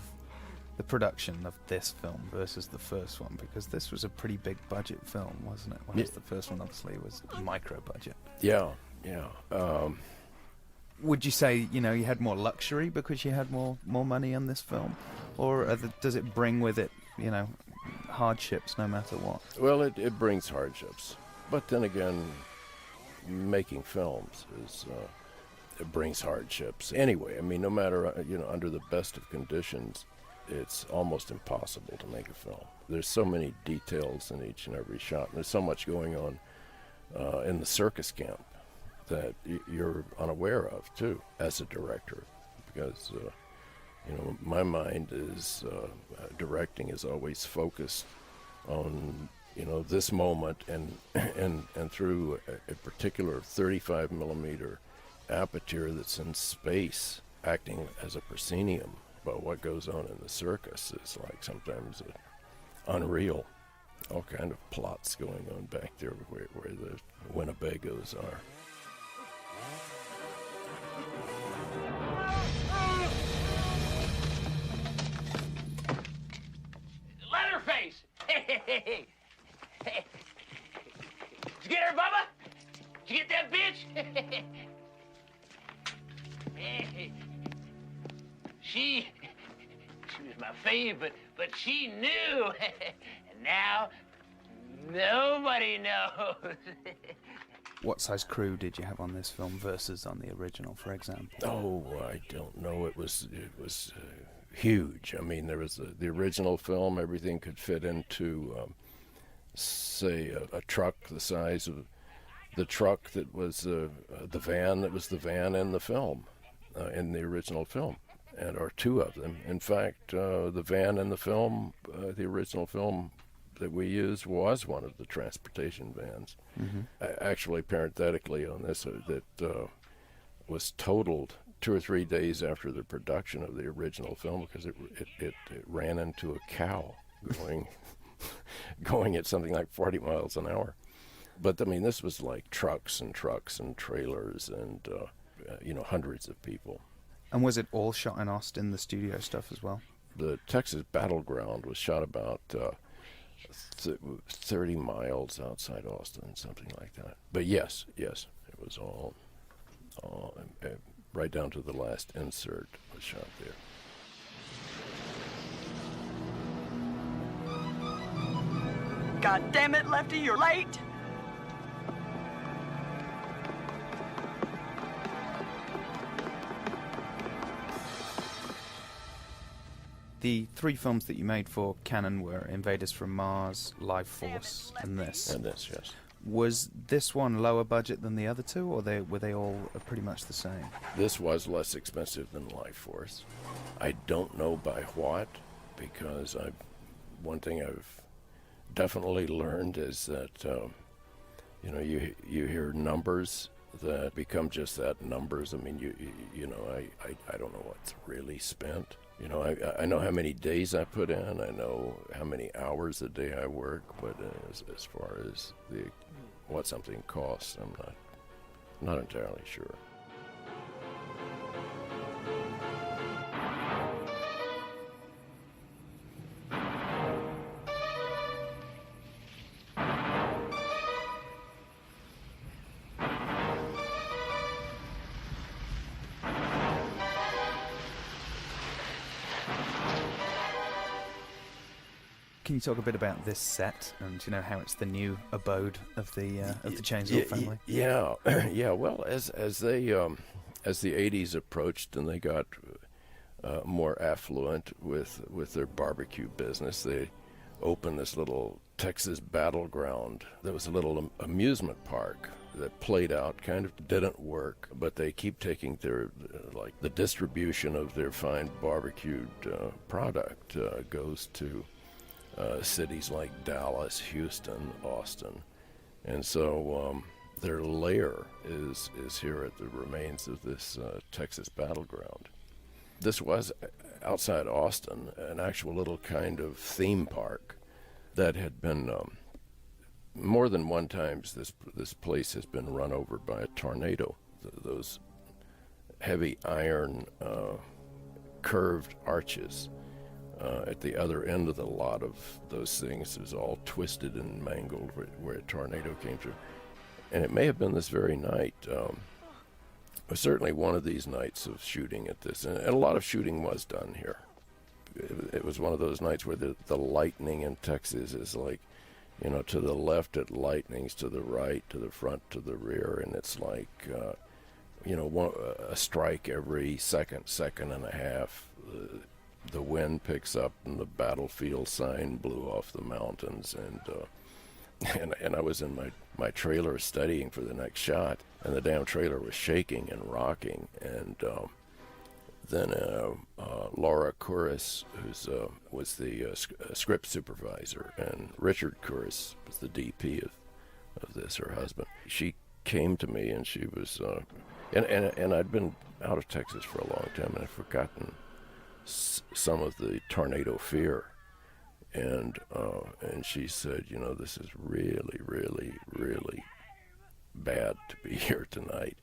the production of this film versus the first one? Because this was a pretty big budget film, wasn't it? Whereas the first one obviously was micro budget. Yeah. Would you say, you had more luxury because you had more money on this film? Or does it bring with it, hardships no matter what? Well, it brings hardships. But then again, making films it brings hardships. Anyway, I mean, no matter, under the best of conditions, it's almost impossible to make a film. There's so many details in each and every shot, and there's so much going on in the circus camp that you're unaware of, too, as a director. Because, my mind is, directing is always focused on, this moment and through a particular 35 millimeter aperture that's in space, acting as a proscenium. But what goes on in the circus is like sometimes unreal. All kind of plots going on back there where the Winnebagos are. Leatherface! Hey! Did you get her, Bubba? Did you get that bitch? Hey. She was my favorite, but she knew. And now, nobody knows. What size crew did you have on this film versus on the original, for example? Oh, I don't know. It was huge. I mean, there was the original film. Everything could fit into, say, a truck the size of the truck that was the van that was the van in the film, in the original film, or two of them. In fact, the van in the film, the original film that we used, was one of the transportation vans. Mm-hmm. Actually, parenthetically on this, that was totaled 2 or 3 days after the production of the original film because it ran into a cow going at something like 40 miles an hour. But I mean, this was like trucks and trailers and hundreds of people. And was it all shot in Austin, the studio stuff as well? The Texas Battleground was shot about 30 miles outside Austin, something like that. But yes, it was all right down to the last insert was shot there. God damn it, Lefty, you're late! The 3 films that you made for Canon were Invaders from Mars, Life Force, and this. And this, yes. Was this one lower budget than the other 2, or were they all pretty much the same? This was less expensive than Life Force. I don't know by what, because one thing I've definitely learned is that you hear numbers that become just that, numbers. I mean, I don't know what's really spent. I know how many days I put in. I know how many hours a day I work. But as far as what something costs, I'm not entirely sure. Can you talk a bit about this set and how it's the new abode of the Chainsaw family? Yeah. Well, as the 80s approached and they got more affluent with their barbecue business, they opened this little Texas Battleground. There was a little amusement park that played out, kind of didn't work, but they keep taking their the distribution of their fine barbecued product goes to cities like Dallas, Houston, Austin. And so their lair is here at the remains of this Texas Battleground. This was, outside Austin, an actual little kind of theme park that had been, more than one time, this place has been run over by a tornado. Those heavy iron curved arches at the other end of the lot of those things is all twisted and mangled where a tornado came through. And it may have been this very night. It was certainly one of these nights of shooting at this. And a lot of shooting was done here. It was one of those nights where the lightning in Texas is like, you know, to the left it lightnings, to the right, to the front, to the rear. And it's like, you know, a strike every second and a half. The wind picks up and the battlefield sign blew off the mountains. And I was in my trailer studying for the next shot, and the damn trailer was shaking and rocking. And then Laura Couris, who was the script supervisor, and Richard Couris was the DP of this, her husband. She came to me, and she was, and I'd been out of Texas for a long time, and I'd forgotten some of the tornado fear. And she said, you know, this is really, really, really bad to be here tonight.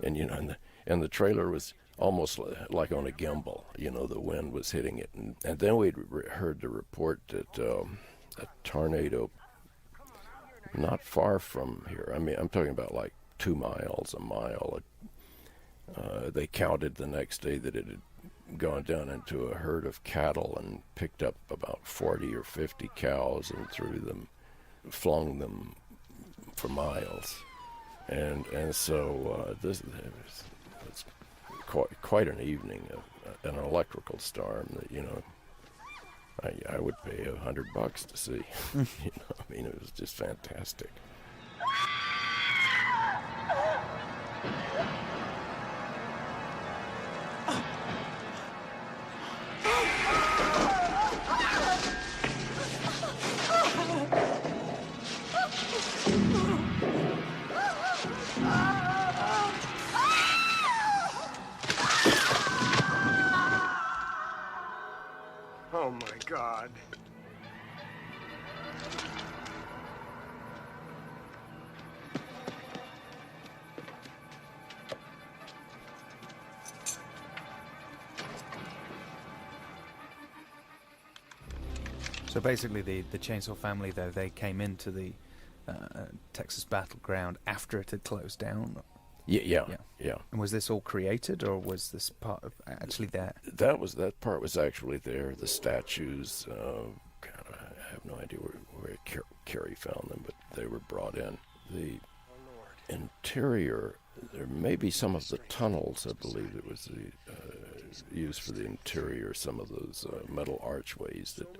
And, you know, and the trailer was almost like on a gimbal. You know, the wind was hitting it. And then we'd heard the report that a tornado not far from here, I mean, I'm talking about like 2 miles, a mile. They counted the next day that it had gone down into a herd of cattle and picked up about 40 or 50 cows and flung them for miles. And so this was quite an evening, an electrical storm that, you know, I would pay $100 to see. You know, I mean, it was just fantastic. Oh, my God. So basically the Chainsaw Family, though, they came into the Texas battleground after it had closed down? Yeah. And was this all created, or was this part of actually there? That part was actually there. The statues, God, I have no idea where Carrie found them, but they were brought in. The interior, there may be some of the tunnels, I believe it was used for the interior, some of those metal archways that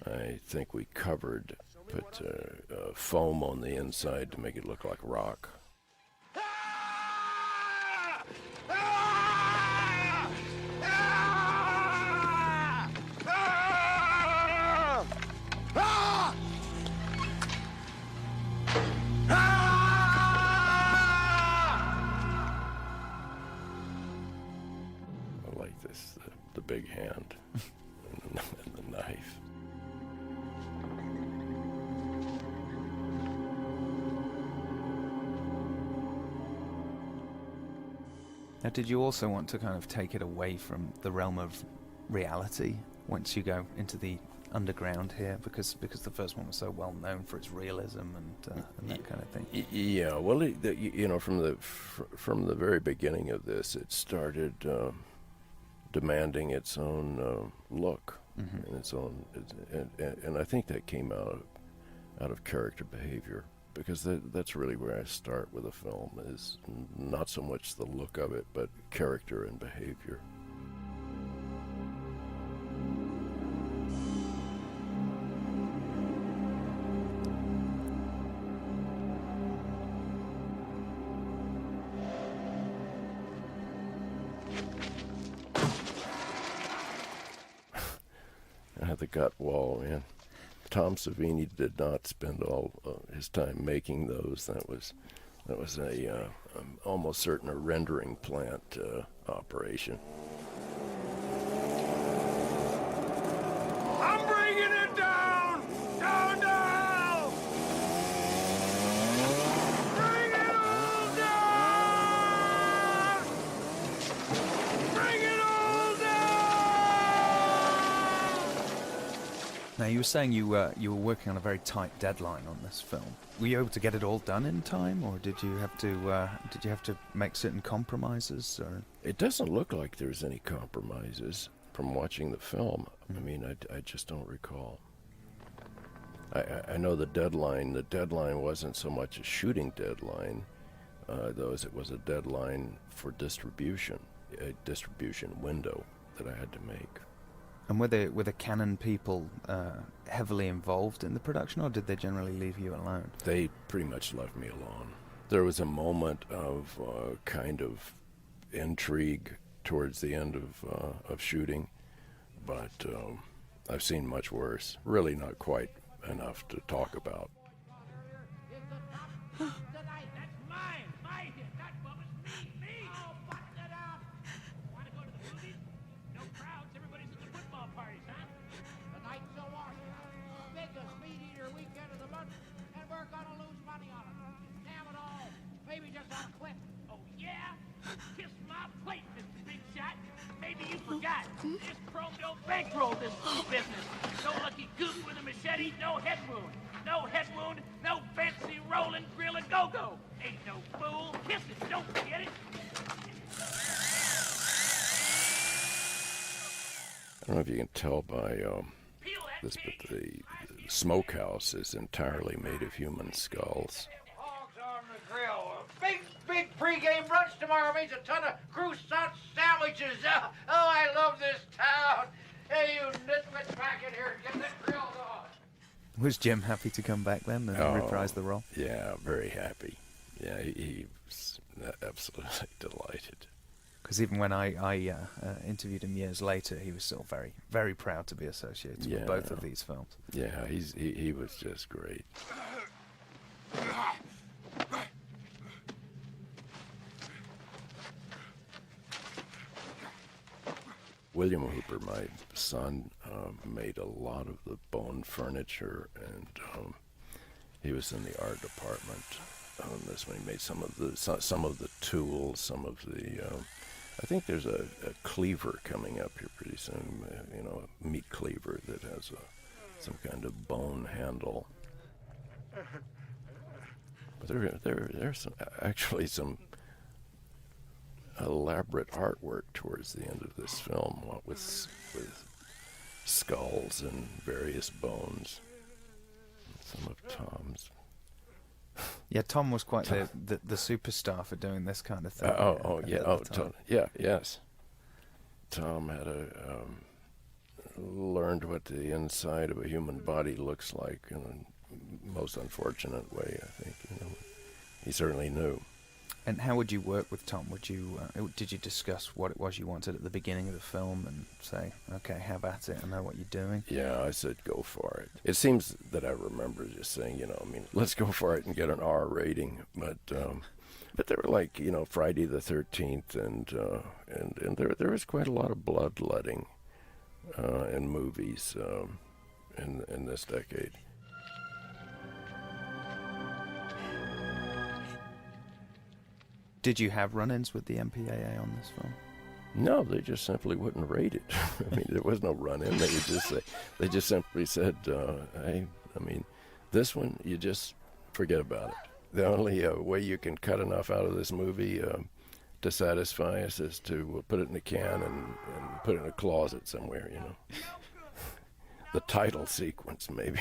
I think we covered, put foam on the inside to make it look like rock. I like this, the big hand and the knife. Now, did you also want to kind of take it away from the realm of reality once you go into the underground here, because the first one was so well known for its realism and that kind of thing? Yeah, well, you know, from the very beginning of this, it started demanding its own look, and its own, and I think that came out of character behavior. Because that's really where I start with a film, is not so much the look of it, but character and behavior. The gut wall, man. Tom Savini did not spend all his time making those. That was a almost certain a rendering plant operation. I'm bringing it down! Down, down! Bring it all down! Bring it all down! Now, you were saying you were working on a very tight deadline on this film. Were you able to get it all done in time, or did you have to make certain compromises? Or It doesn't look like there's any compromises from watching the film. I mean, I just don't recall. I know the deadline. The deadline wasn't so much a shooting deadline, though, as it was a deadline for distribution, a distribution window that I had to make. And were the Canon people heavily involved in the production, or did they generally leave you alone? They pretty much left me alone. There was a moment of kind of intrigue towards the end of shooting, but I've seen much worse. Really not quite enough to talk about. Maybe just on a clip. Oh, yeah? Kiss my plate, Mr. Big Shot. Maybe you forgot. This chrome don't bankroll this business. No lucky goose with a machete, no head wound. No head wound, no fancy rolling grill and go-go. Ain't no fool. Kiss it, don't forget it. I don't know if you can tell by this, but the smokehouse is entirely made of human skulls. Big pregame brunch tomorrow means a ton of croissant sandwiches. Oh, I love this town. Hey, you nitwits back in here, get that grill on. Was Jim happy to come back then and reprise the role? Yeah, very happy. Yeah, he was absolutely delighted. Because even when I interviewed him years later, he was still very, very proud to be associated with both of these films. Yeah, he was just great. William Hooper, my son, made a lot of the bone furniture, and he was in the art department on this one. He made some of the tools, some of the. I think there's a cleaver coming up here pretty soon. A meat cleaver that has some kind of bone handle. But there's actually some elaborate artwork towards the end of this film, with skulls and various bones. Some of Tom's. Yeah, Tom was quite the superstar for doing this kind of thing. Yes. Tom had learned what the inside of a human body looks like in a most unfortunate way, I think. He certainly knew. And how would you work with Tom? Did you discuss what it was you wanted at the beginning of the film and say, okay, have at it, I know what you're doing? Yeah, I said, go for it. It seems that I remember just saying, let's go for it and get an R rating. But they were like, Friday the 13th, and there was quite a lot of bloodletting in movies in this decade. Did you have run-ins with the MPAA on this film? No, they just simply wouldn't rate it. I mean, there was no run-in. They just simply said, this one, you just forget about it. The only way you can cut enough out of this movie to satisfy us is to put it in a can and put it in a closet somewhere, The title sequence, maybe.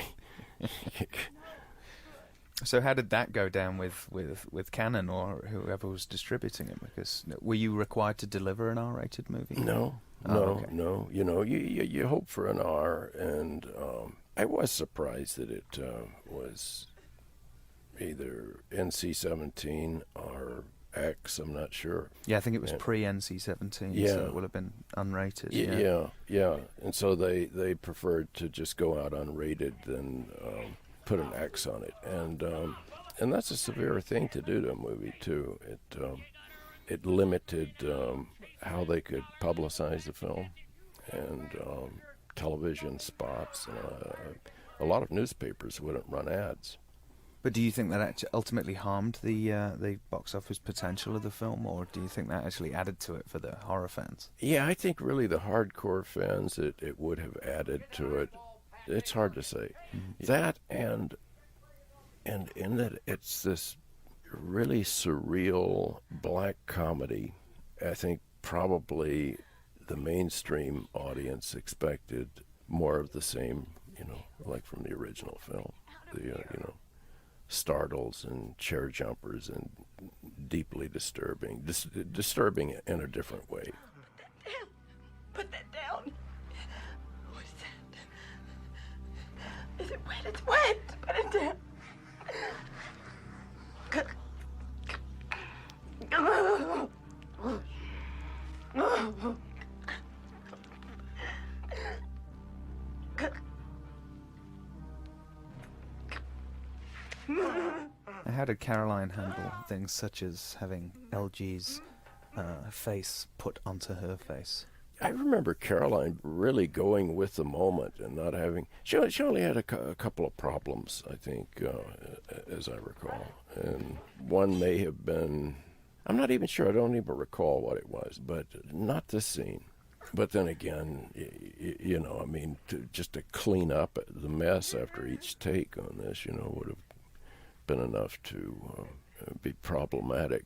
So how did that go down with Canon or whoever was distributing it? Because were you required to deliver an R-rated movie? No. You hope for an R, and I was surprised that it was either NC-17 or X. I'm not sure. Yeah, I think it was pre-NC-17, so it would have been unrated. Yeah. And so they preferred to just go out unrated than put an X on it, and that's a severe thing to do to a movie too. It limited how they could publicize the film, and television spots. A lot of newspapers wouldn't run ads. But do you think that ultimately harmed the box office potential of the film, or do you think that actually added to it for the horror fans? Yeah, I think really the hardcore fans, it would have added to it. It's hard to say. That and in that it's this really surreal black comedy. I think probably the mainstream audience expected more of the same, like from the original film. Startles and chair jumpers and deeply disturbing, disturbing in a different way. Put that down. What is that? Is it wet? It's wet. Put it down. How did Caroline handle things such as having LG's face put onto her face? I remember Caroline really going with the moment and not having... She only had a couple of problems, I think, as I recall. And one may have been... I'm not even sure. I don't even recall what it was, but not this scene. But then again, just to clean up the mess after each take on this, would have been enough to be problematic.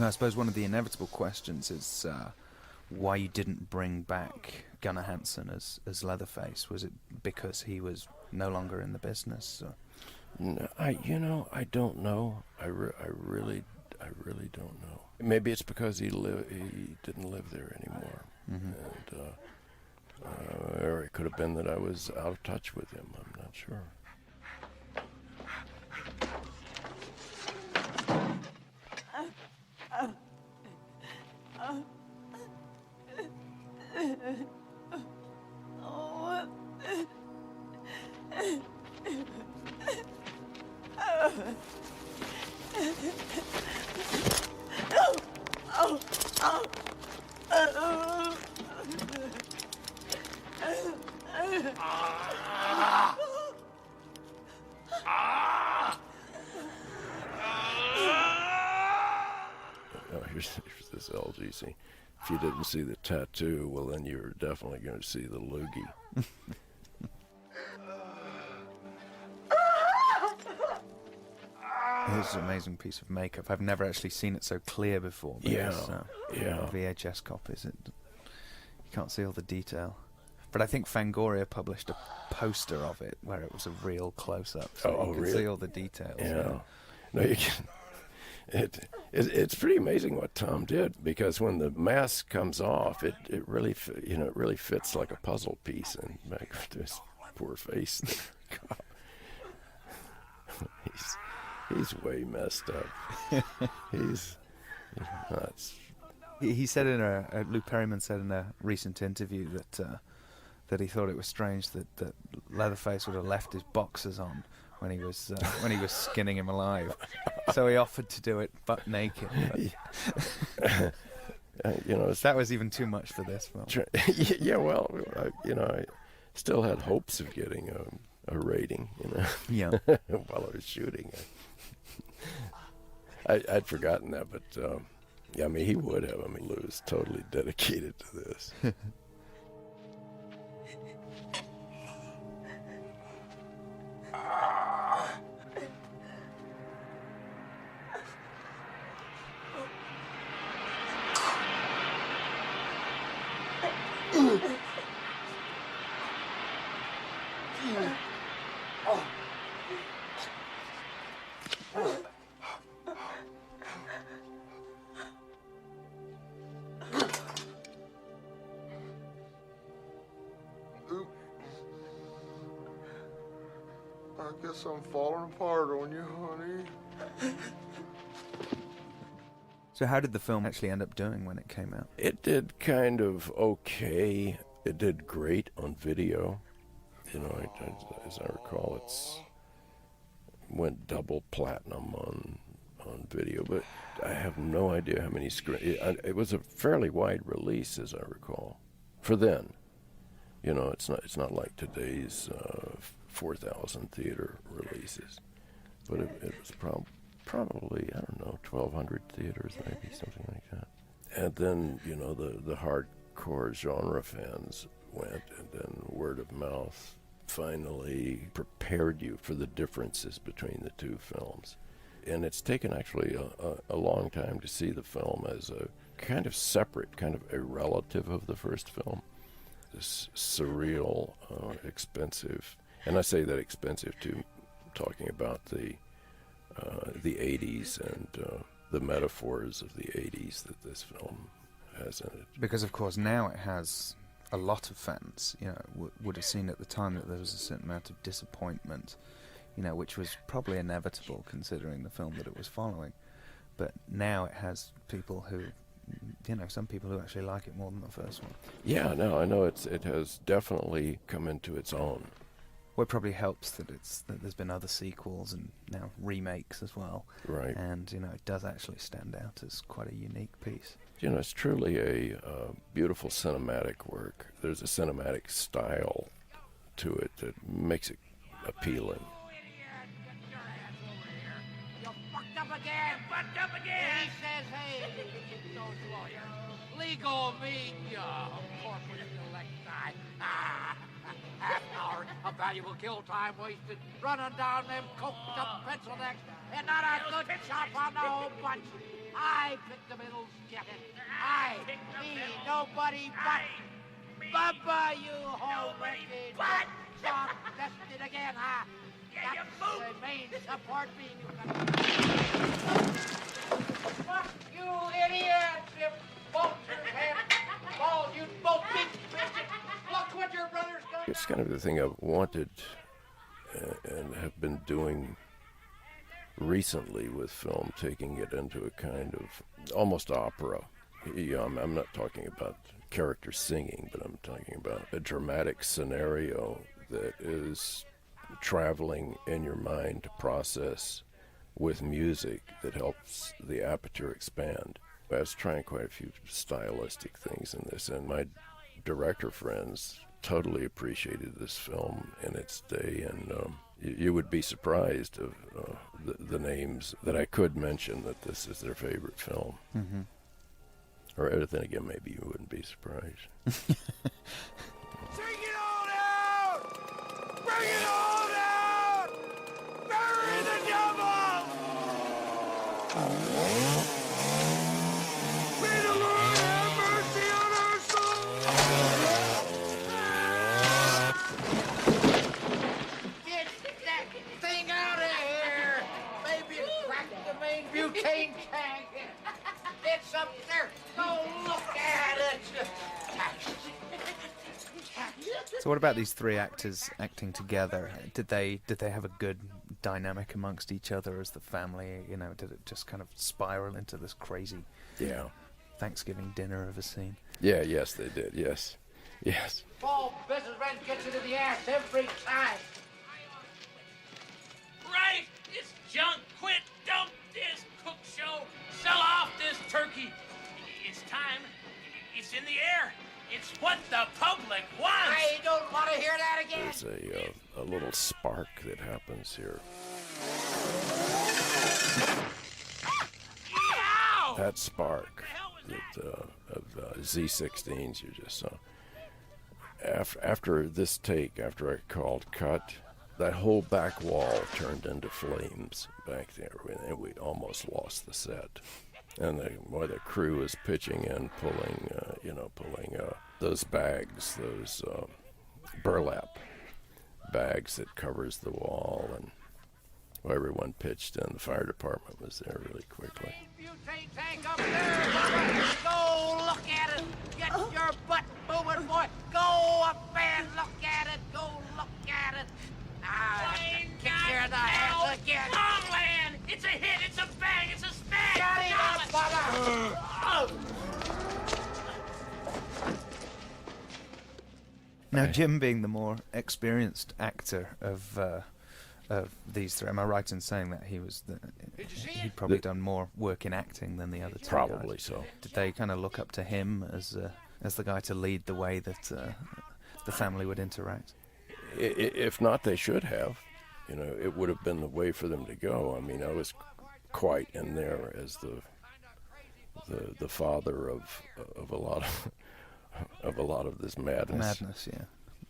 I suppose one of the inevitable questions is why you didn't bring back Gunnar Hansen as Leatherface. Was it because he was no longer in the business? Or? No, I don't know. I really don't know. Maybe it's because he didn't live there anymore, and or it could have been that I was out of touch with him. I'm not sure. Here's this LG scene. If you didn't see the tattoo, well, then you're definitely going to see the loogie. It's an amazing piece of makeup. I've never actually seen it so clear before. Yeah. VHS copies. You can't see all the detail. But I think Fangoria published a poster of it where it was a real close-up, so you can see all the details. Yeah. No, you can. It's pretty amazing what Tom did, because when the mask comes off, it really fits like a puzzle piece, and back to his poor face. He's way messed up. He's nuts. He said Lou Perryman said in a recent interview that he thought it was strange that Leatherface would have left his boxers on when he was skinning him alive. So he offered to do it butt naked. That was even too much for this film. Yeah, well, I still had hopes of getting a rating, Yeah. while I was shooting. I'd forgotten that, but yeah, I mean, he would have. I mean, Lou was totally dedicated to this. I guess I'm falling apart on you, honey. So how did the film actually end up doing when it came out? It did kind of okay. It did great on video. You know, as I recall, it's went double platinum on video, but I have no idea how many screens. It was a fairly wide release, as I recall, for then. You know, it's not like today's 4,000 theater releases, but it was probably, I don't know, 1,200 theaters, maybe, something like that. And then, you know, the hardcore genre fans went, and then word of mouth finally prepared you for the differences between the two films. And it's taken actually a long time to see the film as a kind of separate, kind of a relative of the first film. This surreal, expensive, and I say that expensive too, talking about the 80s and the metaphors of the 80s that this film has in it. Because of course now it has a lot of fans. You know, would have seen at the time that there was a certain amount of disappointment, you know, which was probably inevitable considering the film that it was following. But now it has people who, you know, some people who actually like it more than the first one. Yeah, no, I know it has definitely come into its own. Well, it probably helps that there's been other sequels and now remakes as well. Right. And, you know, it does actually stand out as quite a unique piece. You know, it's truly a beautiful cinematic work. There's a cinematic style to it that makes it appealing. You fucked up again! You fucked up again! He says, hey, those lawyers, legal media, corporate electi. Half an hour of valuable kill time wasted running down them coked up pencil necks and not a good chop on the whole bunch. I picked the middle skeleton. Me, nobody but Bubba, you whole wretched soft vested again, huh? That's the main support beam Fuck you, idiots! You vultures have balls, you both big bitches! Look what your brother's done! It's kind of the thing I've wanted and have been doing recently with film, taking it into a kind of almost opera. I'm not talking about characters singing, but I'm talking about a dramatic scenario that is traveling in your mind to process with music that helps the aperture expand. I was trying quite a few stylistic things in this, and my director friends totally appreciated this film in its day, and you would be surprised of the names that I could mention that this is their favorite film. Mm-hmm. Or then again, maybe you wouldn't be surprised. Take it all out! Bring it all out! Bury the devil! May the Lord have mercy on our souls! Get that thing out of here! Maybe it cracked the main butane tank. It's up there. Go look at it. So what about these three actors acting together? Did they have a good dynamic amongst each other as the family? You know, did it just kind of spiral into this crazy Thanksgiving dinner of a scene? Yeah, yes, they did. Yes. Ball businessman gets it in the ass every time. Right! It's junk. Quit. Dump this cook show. Sell off this turkey. It's time. It's in the air. It's what the public wants. I don't want to hear that again. There's a little spark that happens here. Ow! That spark of Z16s you just saw. After this take, after I called cut, that whole back wall turned into flames back there, and we almost lost the set. And the crew was pitching in, pulling those bags, those burlap bags that covers the wall, and everyone pitched in. The fire department was there really quickly. Butane tank up there. Go look at it. Get your butt moving, boy. Go up and look at it. Go look at it. Kick you in the ass again. Longland! It's a hit, it's a bang, it's a smash! Get him up, brother! Now, Jim being the more experienced actor of these three, am I right in saying that he'd probably done more work in acting than the other two Probably guys? so. Did they kind of look up to him as the guy to lead the way that the family would interact? If not, they should have. You know, it would have been the way for them to go. I mean, I was quite in there as the father of a lot of this madness. Madness, yeah.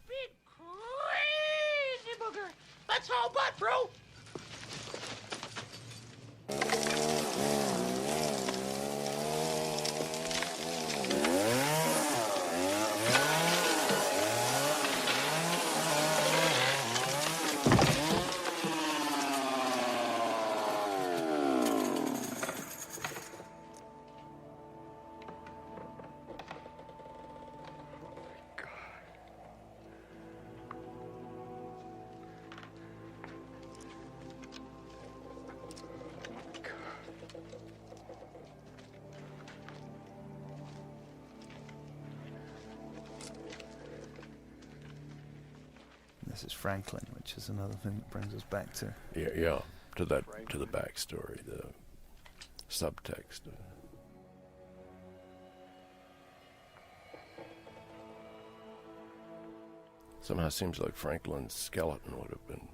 Big crazy booger. That's all but, bro. This is Franklin, which is another thing that brings us back to... Yeah, to the backstory, the subtext. Somehow it seems like Franklin's skeleton would have been...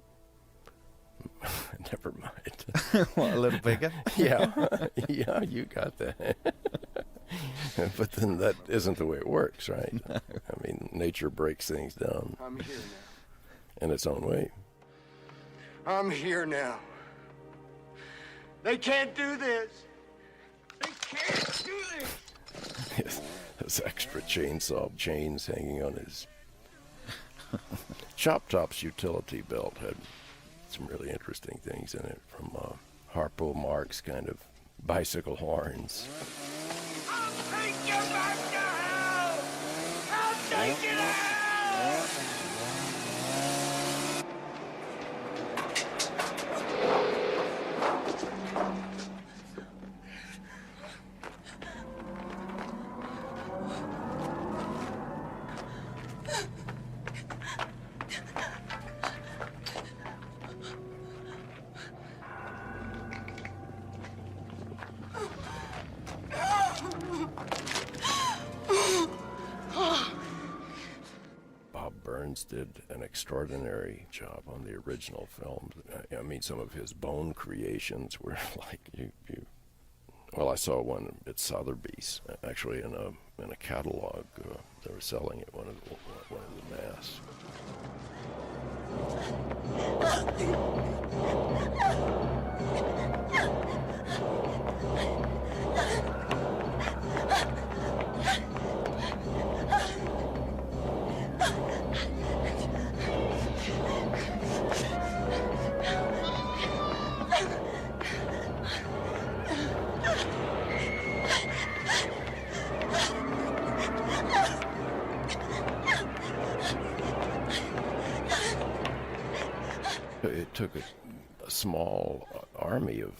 Never mind. What, a little bigger? Yeah, you got that. But then that isn't the way it works, right? No. I mean, nature breaks things down. I'm here now. In its own way. I'm here now. They can't do this. They can't do this. Those extra chainsaw chains hanging on his... Chop Top's utility belt had some really interesting things in it, from Harpo Marx kind of bicycle horns. I'll take you back to hell! I'll take it out! Did an extraordinary job on the original film. I mean, some of his bone creations were like you. Well, I saw one at Sotheby's, actually in a catalog. They were selling it one of the masks. It took a small army of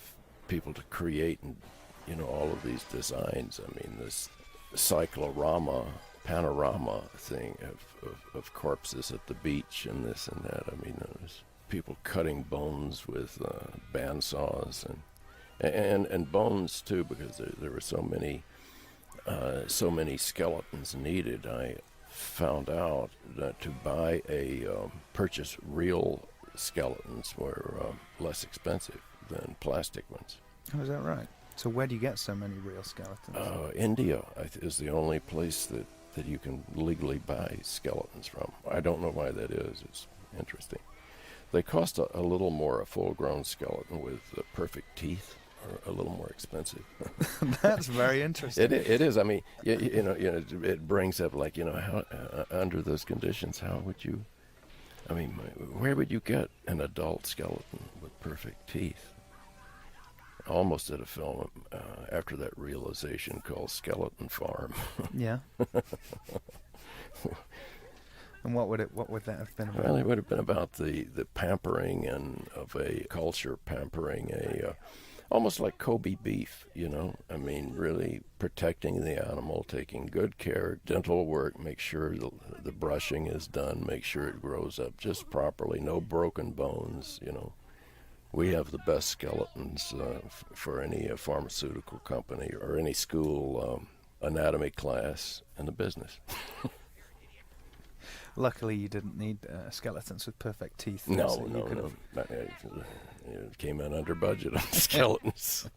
people to create, and all of these designs. I mean, this cyclorama, panorama thing of corpses at the beach and this and that. I mean, there's people cutting bones with bandsaws and bones too, because there were so many skeletons needed. I found out that to purchase real skeletons were less expensive than plastic ones. Oh, is that right? So where do you get so many real skeletons? India is the only place that you can legally buy skeletons from. I don't know why that is. It's interesting. They cost a little more. A full-grown skeleton with perfect teeth are a little more expensive. That's very interesting. It is. I mean, it brings up, like, how under those conditions, how would you? I mean, where would you get an adult skeleton with perfect teeth? I almost did a film after that realization called Skeleton Farm. Yeah. And what would that have been about? Well, it would have been about the pampering of a culture, pampering almost like Kobe beef, you know. I mean, really protecting the animal, taking good care, dental work, make sure the brushing is done, make sure it grows up just properly, no broken bones, you know. We have the best skeletons for any pharmaceutical company or any school anatomy class in the business. Luckily, you didn't need skeletons with perfect teeth. No, so you could no. have... It came in under budget on skeletons.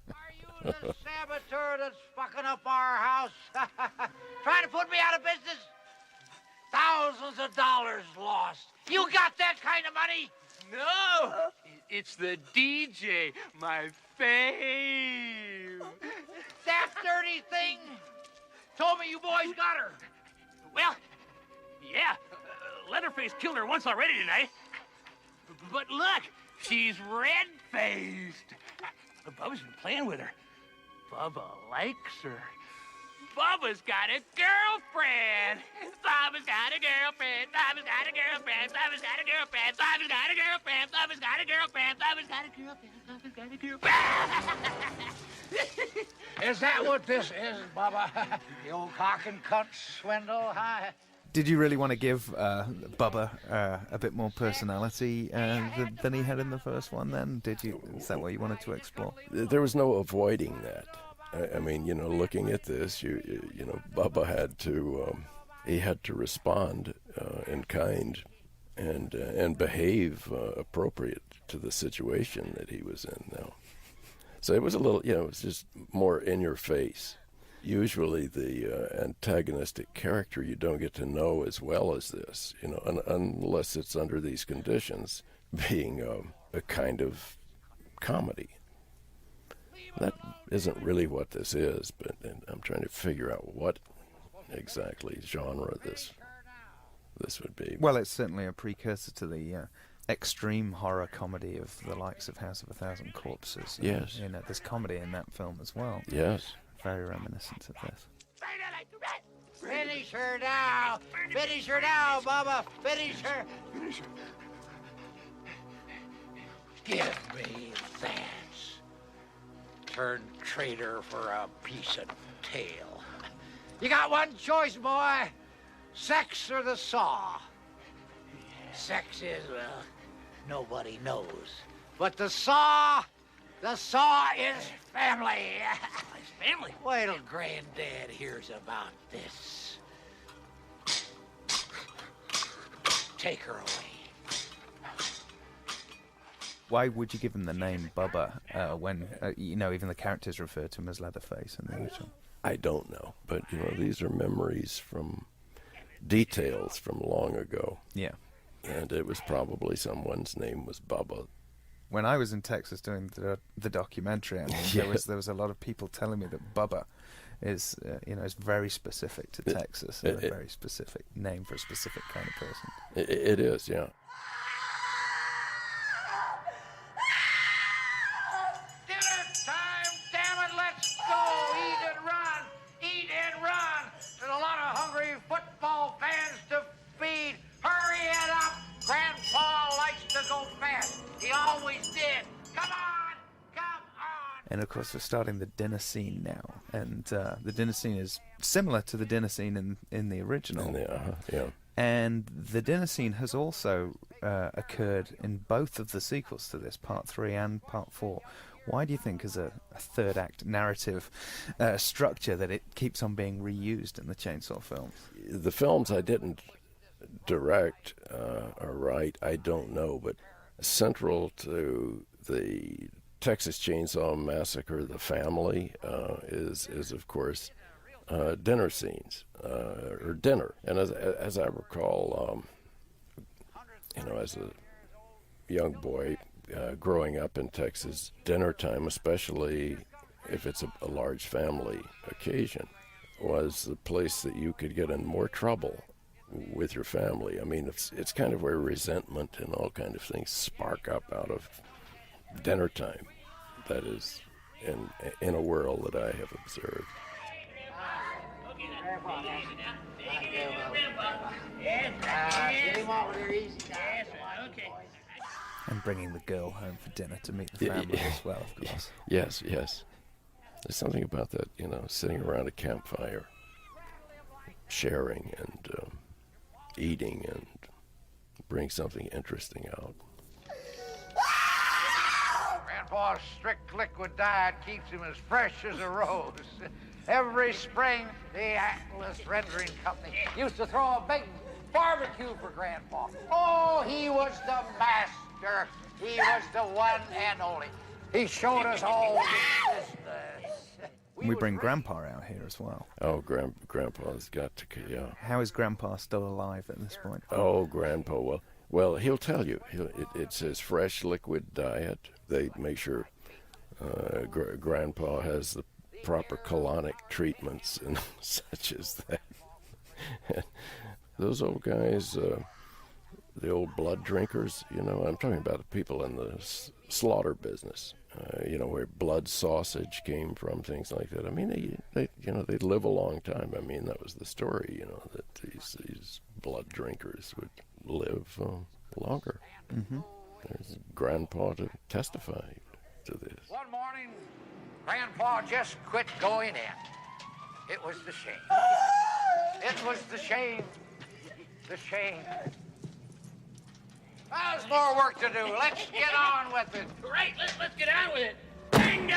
The saboteur that's fucking up our house, trying to put me out of business. Thousands of dollars lost. You got that kind of money? No, it's the DJ, my fave. That dirty thing told me you boys got her. Well, yeah, Leatherface killed her once already tonight. But look, she's red-faced. Bubba's been playing with her. Bubba likes her. Bubba's got a girlfriend. Bubba's got a girlfriend. Bubba's got a girlfriend. Bubba's got a girlfriend. Bubba's got a girlfriend. Bubba's got a girlfriend. Bubba's got a girlfriend. Bubba's got a girlfriend. Is that what this is, Bubba? The old cock and cunt swindle, huh? Did you really want to give Bubba a bit more personality than he had in the first one then? Did you? Is that what you wanted to explore? There was no avoiding that. I mean, you know, looking at this, you know, Bubba had to respond in kind and behave appropriate to the situation that he was in now. So it was a little, you know, it was just more in your face. Usually the antagonistic character you don't get to know as well as this, you know, unless it's under these conditions, being a kind of comedy. That isn't really what this is, but I'm trying to figure out what exactly genre this would be. Well, it's certainly a precursor to the extreme horror comedy of the likes of House of a Thousand Corpses. Yes. You know, there's comedy in that film as well. Yes. Very reminiscent of this. Finish her now! Finish her now, Bubba! Finish her! Finish her. Give me that. Turn traitor for a piece of tail. You got one choice, boy. Sex or the saw. Sex is, well, nobody knows. But the saw is family. It's family. Wait till Granddad hears about this. Take her away. Why would you give him the name Bubba when, you know, even the characters refer to him as Leatherface in the original? I don't know, but, you know, these are memories from details from long ago. Yeah. And it was probably someone's name was Bubba. When I was in Texas doing the documentary, I mean, there was a lot of people telling me that Bubba is, you know, is very specific to Texas, a very specific name for a specific kind of person. It is, yeah. Dinner time, damn it, let's go! Eat and run! Eat and run! There's a lot of hungry football fans to feed. Hurry it up! Grandpa likes to go fast. He always did. Come on! Come on! And of course, we're starting the dinner scene now, and the dinner scene is similar to the dinner scene in the original. Yeah. And the dinner scene has also occurred in both of the sequels to this, Part 3 and Part 4. Why do you think, as a third act narrative structure, that it keeps on being reused in the Chainsaw films? The films I didn't direct or write, I don't know, but central to the Texas Chainsaw Massacre, the family, is of course dinner scenes or dinner. And as I recall, you know, as a young boy growing up in Texas, dinner time, especially if it's a large family occasion, was the place that you could get in more trouble with your family. I mean, it's kind of where resentment and all kind of things spark up out of dinner time. That is in a world that I have observed. And bringing the girl home for dinner to meet the family as well, of course. Yes, yes. There's something about that, sitting around a campfire, sharing and eating and bring something interesting out. Grandpa's strict liquid diet keeps him as fresh as a rose. Every spring, the Atlas Rendering Company used to throw a big barbecue for Grandpa. Oh, he was the master. He was the one and only. He showed us all the business. We bring Grandpa out here as well. Oh, Grandpa's got to, yeah. How is Grandpa still alive at this point? Oh, Grandpa, well, he'll tell you. It says fresh liquid diet. They make sure Grandpa has the proper colonic treatments and such as that. Those old guys, the old blood drinkers, I'm talking about the people in the slaughter business, where blood sausage came from, things like that. I mean, they'd live a long time. I mean, that was the story, that these blood drinkers would live longer. Mm-hmm. There's Grandpa to testify to this. One morning, Grandpa just quit going in. It was the shame. It was the shame. The shame. There's more work to do. Let's get on with it. Right, let's get on with it. Bingo!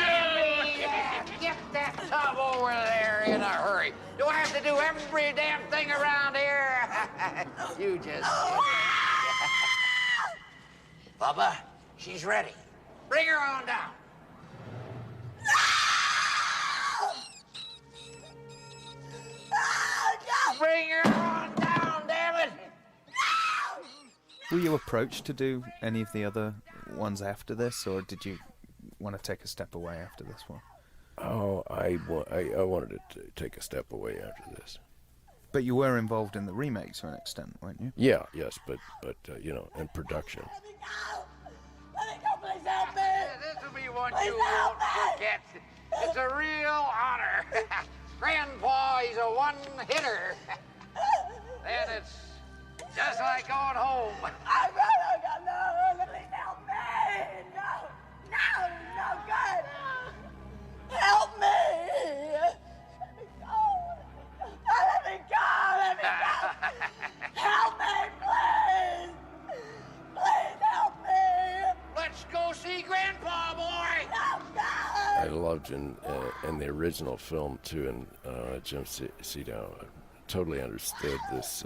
Get that tub over there in a hurry. Do I have to do every damn thing around here? You just... Bubba, she's ready. Bring her on down. Bring her on down, damn it! Were you approached to do any of the other ones after this, or did you want to take a step away after this one? Oh, I wanted to take a step away after this. But you were involved in the remakes to an extent, weren't you? Yeah, yes, but in production. Let me go, please help me! This will be one you won't forget. It's a real honor. Grandpa, he's a one-hitter. And it's just like going home. No, please help me! No, God! Help me! Let me go! Help me, please! Please help me! Let's go see Grandpa, boy! No, God! I loved in the original film too, and Jim Sito totally understood this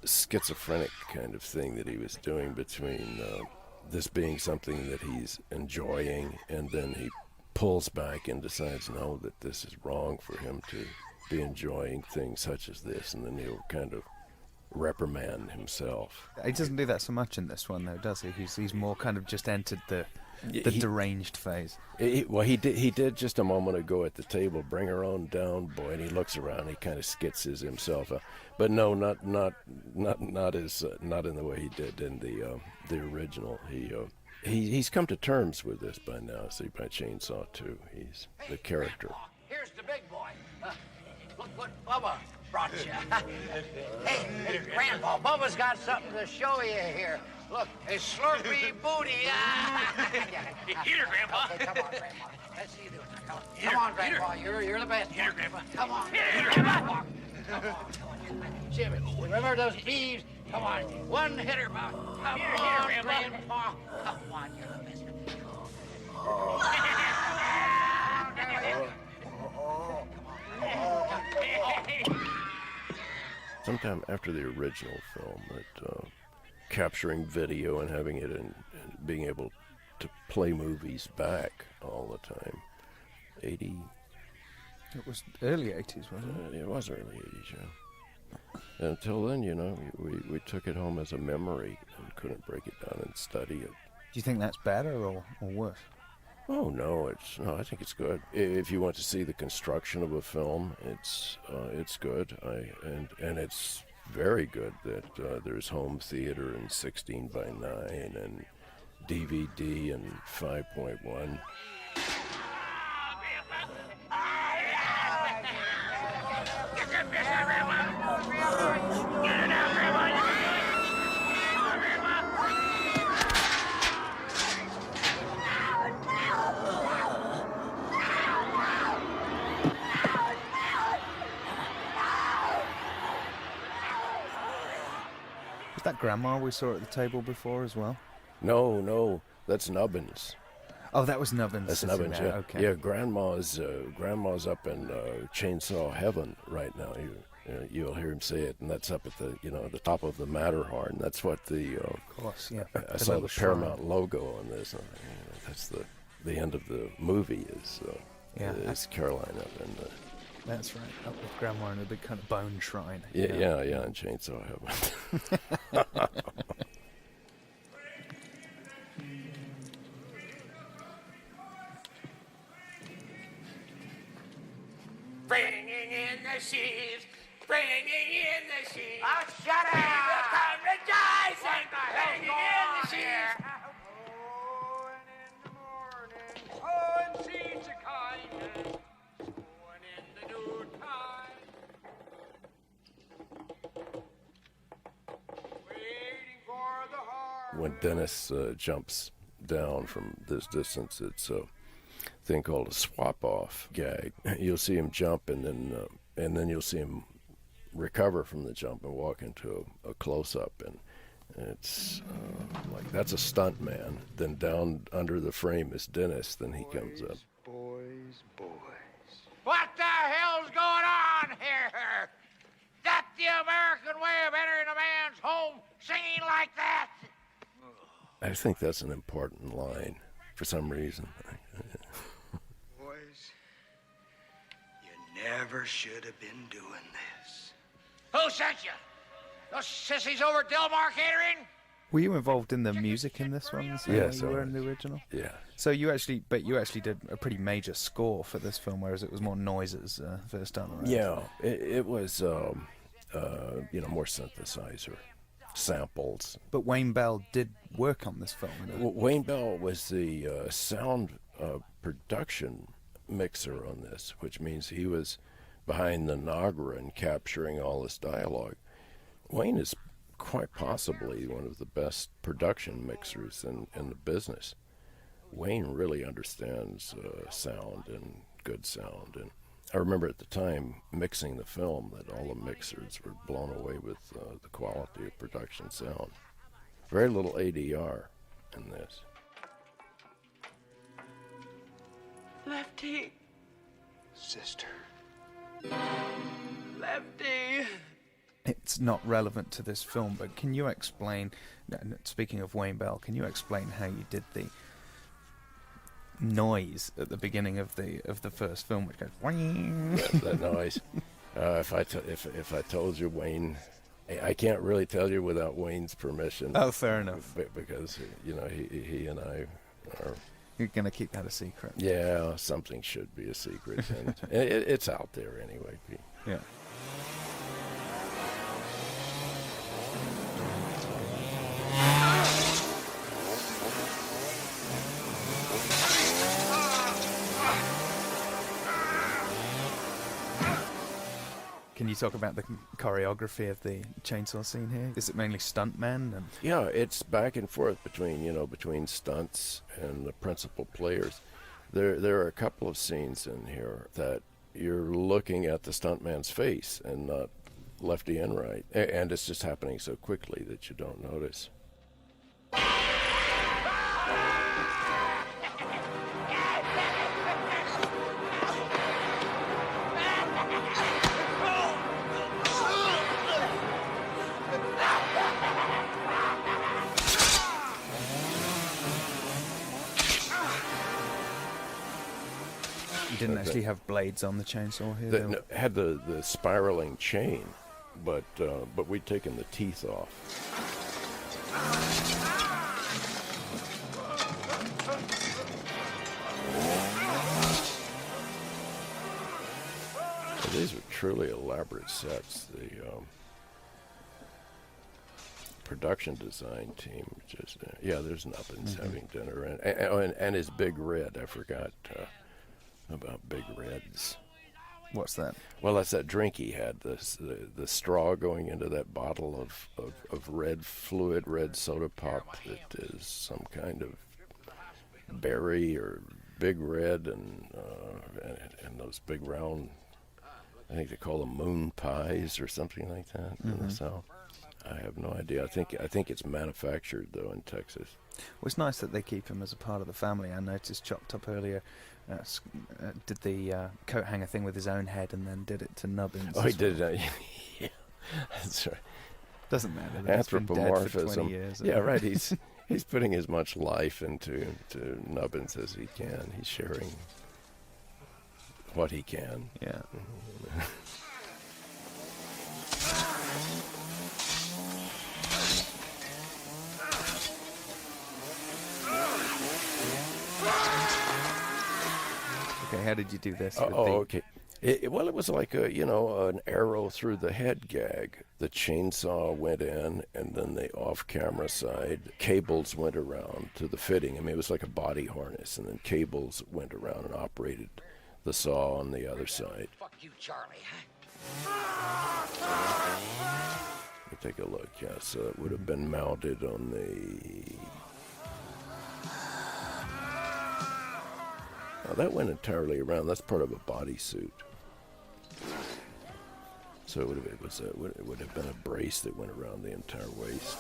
schizophrenic kind of thing that he was doing between this being something that he's enjoying, and then he pulls back and decides no, that this is wrong for him to be enjoying things such as this, and then he'll kind of reprimand himself. He doesn't do that so much in this one, though, does he? He's more kind of just entered the deranged phase. He did just a moment ago at the table. Bring her on down, boy. And he looks around. He kind of skitzes himself up. But no, not in the way he did in the original. He's come to terms with this by now. See, by Chainsaw 2, he's the character. Here's the big boy. Look what Bubba brought you. Hey, Grandpa, Bubba's got something to show you here. Look, his slurpy booty. Hit her, Grandpa. Okay, come on, Grandpa. Let's see you do it. Come on, Grandpa. You're the best. Hit her, Grandpa. Come on. Hit her, Grandpa. Come on. Jimmy, remember those beeves? Come on. One hitter, Bob. Come on, Grandpa. Come on, you're the best. Sometime after the original film, that capturing video and having it and being able to play movies back all the time. 80. It was early 80s, wasn't it? It was early 80s, yeah. And until then, we took it home as a memory and couldn't break it down and study it. Do you think that's better or worse? Oh no, I think it's good. If you want to see the construction of a film, it's good. And it's very good that there's home theater and 16:9 and DVD and 5.1. that grandma we saw at the table before as well? No, that's Nubbins. Oh, that was Nubbins. That's sitting Nubbins, there. yeah. Okay. Yeah, Grandma's up in Chainsaw Heaven right now. You'll hear him say it, and that's up at the top of the Matterhorn. That's what the Of course, yeah. I saw the Paramount logo on this. That's the end of the movie is Caroline up in the. That's right, up with Grandma in a big kind of bone shrine. Yeah, in Chainsaw Heaven. Bringing in the sheaves, bringing in the sheaves. Oh, shut We up! will come rejoicing, What the bringing hell's in going the on here? sheaves. Oh, and in the morning, oh, and seeds of kindness, oh, and in the noontime, waiting for the heart. When Dennis jumps down from this distance, it's a thing called a swap-off gag. You'll see him jump, and then you'll see him recover from the jump and walk into a close-up, and it's like that's a stunt man. Then down under the frame is Dennis. Then he comes up. Boys. What the hell's going on here? That the American way of entering a man's home singing like that? I think that's an important line for some reason. Boys, you never should have been doing this. Who sent you? Those sissies over at Delmar Catering? Were you involved in the music in this one? Yes, you I were was. in the original. Yeah. So you actually did a pretty major score for this film, whereas it was more noises first time around. Yeah, it was more synthesizer samples. But Wayne Bell did work on this film. Wayne Bell was the sound production mixer on this, which means he was behind the Nagra and capturing all this dialogue. Wayne is quite possibly one of the best production mixers in the business. Wayne really understands sound and good sound. And I remember at the time mixing the film that all the mixers were blown away with the quality of production sound. Very little ADR in this. Lefty. Sister. Lefty. It's not relevant to this film, but can you explain, speaking of Wayne Bell, can you explain how you did the noise at the beginning of the first film, which goes wing? That noise. If I told you, Wayne, I can't really tell you without Wayne's permission. Oh, fair enough. Because he and I are. You're gonna keep that a secret. Yeah, something should be a secret, and it's out there anyway. Yeah. Can you talk about the choreography of the chainsaw scene here? Is it mainly stuntmen? Yeah, it's back and forth between stunts and the principal players. There are a couple of scenes in here that you're looking at the stuntman's face and not lefty and right, and it's just happening so quickly that you don't notice. You didn't actually have blades on the chainsaw here? No, had the spiraling chain, but we'd taken the teeth off. These were truly elaborate sets. The production design team just there's Nubbins having dinner and his Big Red. I forgot about Big Reds. What's that? Well, that's that drink he had, the straw going into that bottle of red fluid, red soda pop that is some kind of berry or Big Red, and those big round, I think they call them moon pies or something like that in the South. I have no idea. I think it's manufactured though in Texas. Well, it's nice that they keep him as a part of the family. I noticed Chopped Up earlier did the coat hanger thing with his own head and then did it to Nubbins. Oh, he did that. Yeah, that's right. Doesn't matter. He's been dead for 20 years. Yeah, right. He's putting as much life into Nubbins as he can. He's sharing what he can. Yeah. Okay, how did you do this? Okay. It was like an arrow through the head gag. The chainsaw went in, and then the off-camera side cables went around to the fitting. I mean, it was like a body harness, and then cables went around and operated the saw on the other side. Fuck you, Charlie, Let me take a look. Yeah, so it would have been mounted on the. Now that went entirely around. That's part of a bodysuit. So it would have been a brace that went around the entire waist.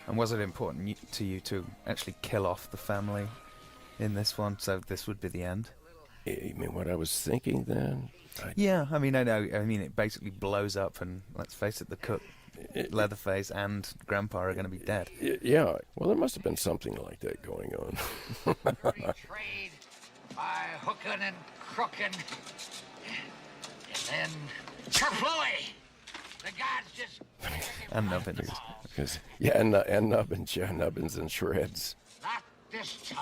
And was it important to you to actually kill off the family in this one? So this would be the end? You mean what I was thinking then? Yeah, I mean, I know. I mean, it basically blows up, and let's face it, the cook, Leatherface, and Grandpa are going to be dead. Yeah. Well, there must have been something like that going on. Free trade by hooking and crooking. And then kerflooey! The gods just... And Nubbins. And Nubbins. Yeah, Nubbins in shreds. Not this time.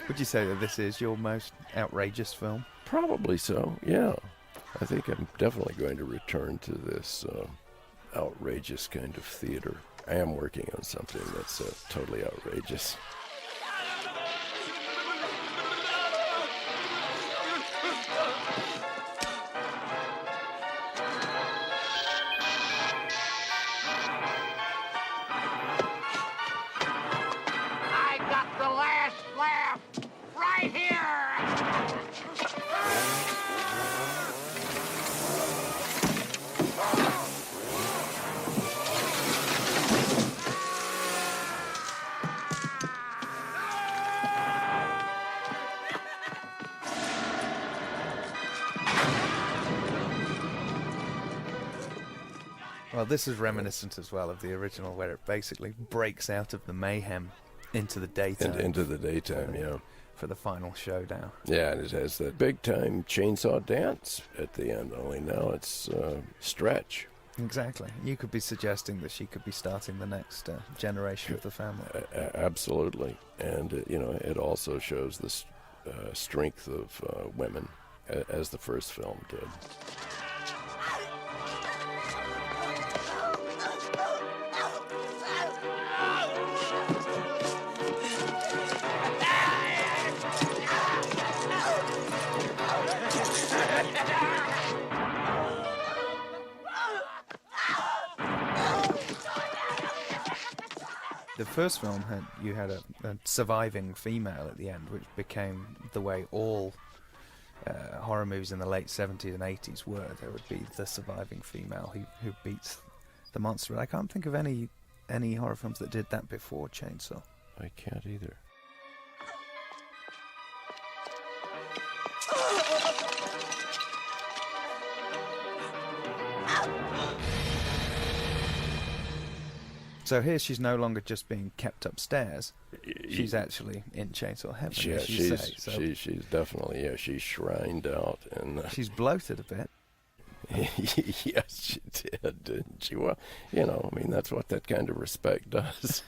Would you say that this is your most outrageous film? Probably so, yeah. I think I'm definitely going to return to this outrageous kind of theater. I am working on something that's totally outrageous. I got the last laugh right here! Well, this is reminiscent as well of the original, where it basically breaks out of the mayhem into the daytime. Into the daytime, yeah. For the final showdown. Yeah, and it has that big-time chainsaw dance at the end, only now it's Stretch. Exactly. You could be suggesting that she could be starting the next generation of the family. Absolutely. And, it also shows the strength of women, as the first film did. The first film you had a surviving female at the end, which became the way all horror movies in the late 70s and 80s were. There would be the surviving female who beats the monster. But I can't think of any horror films that did that before Chainsaw. I can't either. So here she's no longer just being kept upstairs. She's actually in Chainsaw Heaven, as you say. So she's definitely, she's shrined out. And she's bloated a bit. Yes, she did, didn't she? Well, that's what that kind of respect does.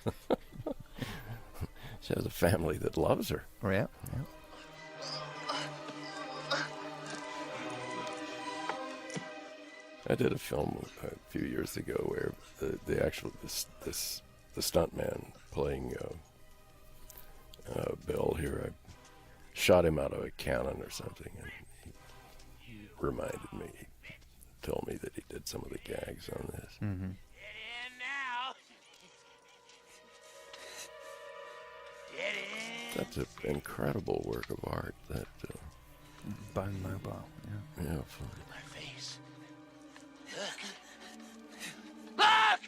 She has a family that loves her. Yeah. I did a film a few years ago where the stuntman playing shot him out of a cannon or something, and he reminded me, he told me that he did some of the gags on this. Mm-hmm. Get in now. Get in. That's an incredible work of art. That Bone mobile. Yeah. yeah. My face. Look. Look!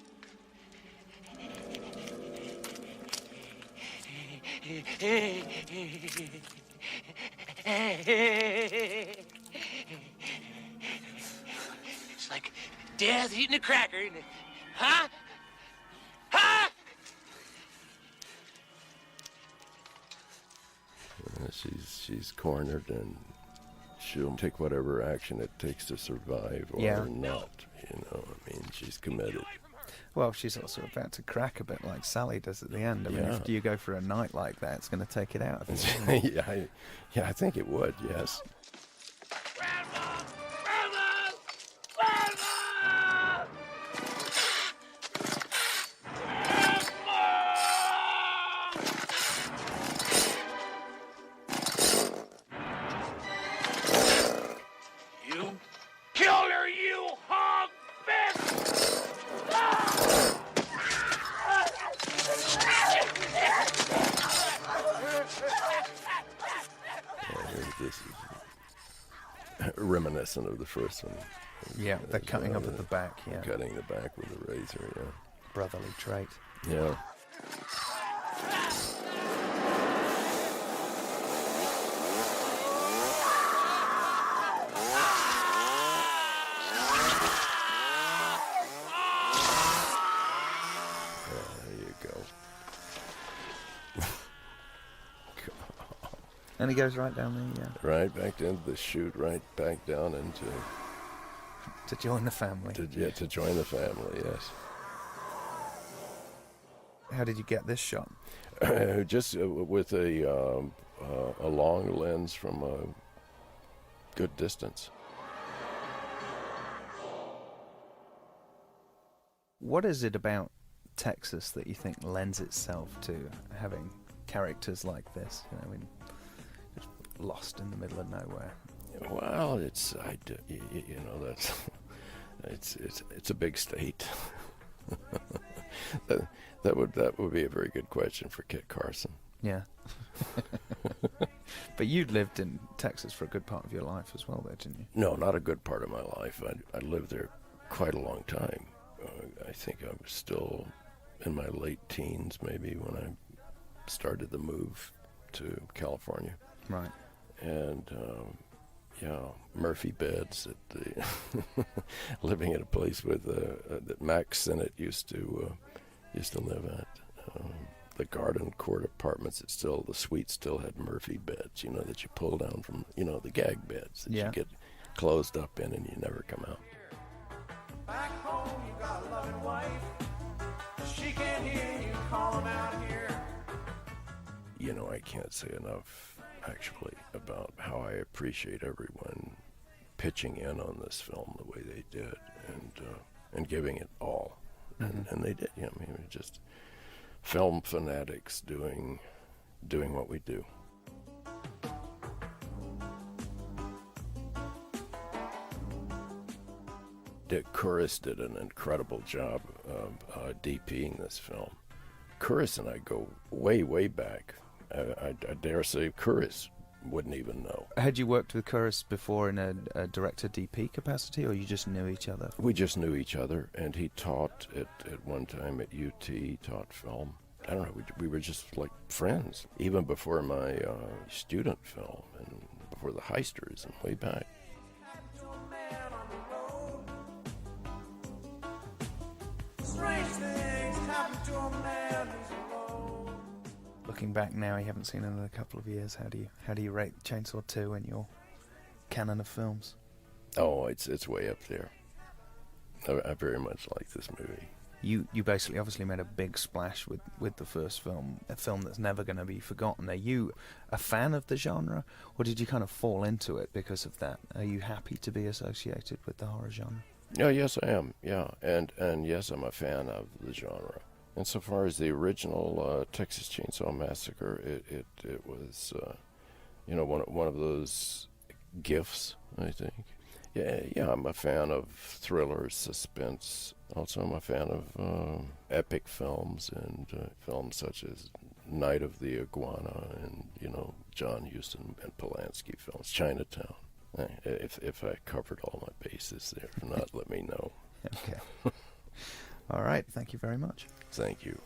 It's like death eating a cracker, isn't it? Huh? Huh? She's cornered, and she'll take whatever action it takes to survive or Yeah. not. You know, I mean, she's committed. Well, she's also about to crack a bit like Sally does at the end. I mean, Yeah. if you go for a night like that, it's going to take it out of you. yeah, I think it would. Yes. You killed her, you hog bitch! This is reminiscent of the first one. Yeah, they're cutting up at the back. Yeah, Cutting the back with a razor. Yeah. brotherly trait. Yeah. There you go. And he goes right down the Right back into the chute, right back down into to join the family. to join the family. Yes. How did you get this shot? Just with a long lens from a good distance. What is it about Texas that you think lends itself to having characters like this? You know, I mean, just lost in the middle of nowhere. Well, you know, that's it's a big state. that would be a very good question for Kit Carson. Yeah. But you lived in Texas for a good part of your life as well, there, didn't you? No, not a good part of my life. I lived there quite a long time. I think I was still in my late teens, maybe, when I started the move to California. Right. And Murphy beds at the living at a place with that Max Sennett used to live at. The Garden Court Apartments. The suite still had Murphy beds, you know, that you pull down from, you know, the gag beds that you get closed up in and you never come out. Back home, you got a loving wife. She can't hear you calling out here. You know, I can't say enough, actually, about how I appreciate everyone pitching in on this film the way they did and giving it all. And they did. You know, I mean, it was just film fanatics doing what we do. Dick Curris did an incredible job of DPing this film. Curris and I go way, way back. I dare say Curris wouldn't even know. Had you worked with Curris before in a director DP capacity, or you just knew each other? We just knew each other, and he taught at one time at UT, he taught film. I don't know, we were just like friends, even before my student film and before The Heisters and way back. Strange things happen to a man who's alone. Looking back now, you haven't seen it in a couple of years. How do you rate Chainsaw 2 in your canon of films? Oh, it's way up there. I very much like this movie. You basically obviously made a big splash with the first film, a film that's never going to be forgotten. Are you a fan of the genre, or did you kind of fall into it because of that? Are you happy to be associated with the horror genre? Oh, yes, I am. Yeah, and yes, I'm a fan of the genre. Insofar as the original Texas Chainsaw Massacre, it was one of those gifts, I think. Yeah, I'm a fan of thrillers, suspense. Also, I'm a fan of epic films and films such as Night of the Iguana and, John Huston and Polanski films, Chinatown. If I covered all my bases there, if not, let me know. Okay. All right. Thank you very much. Thank you.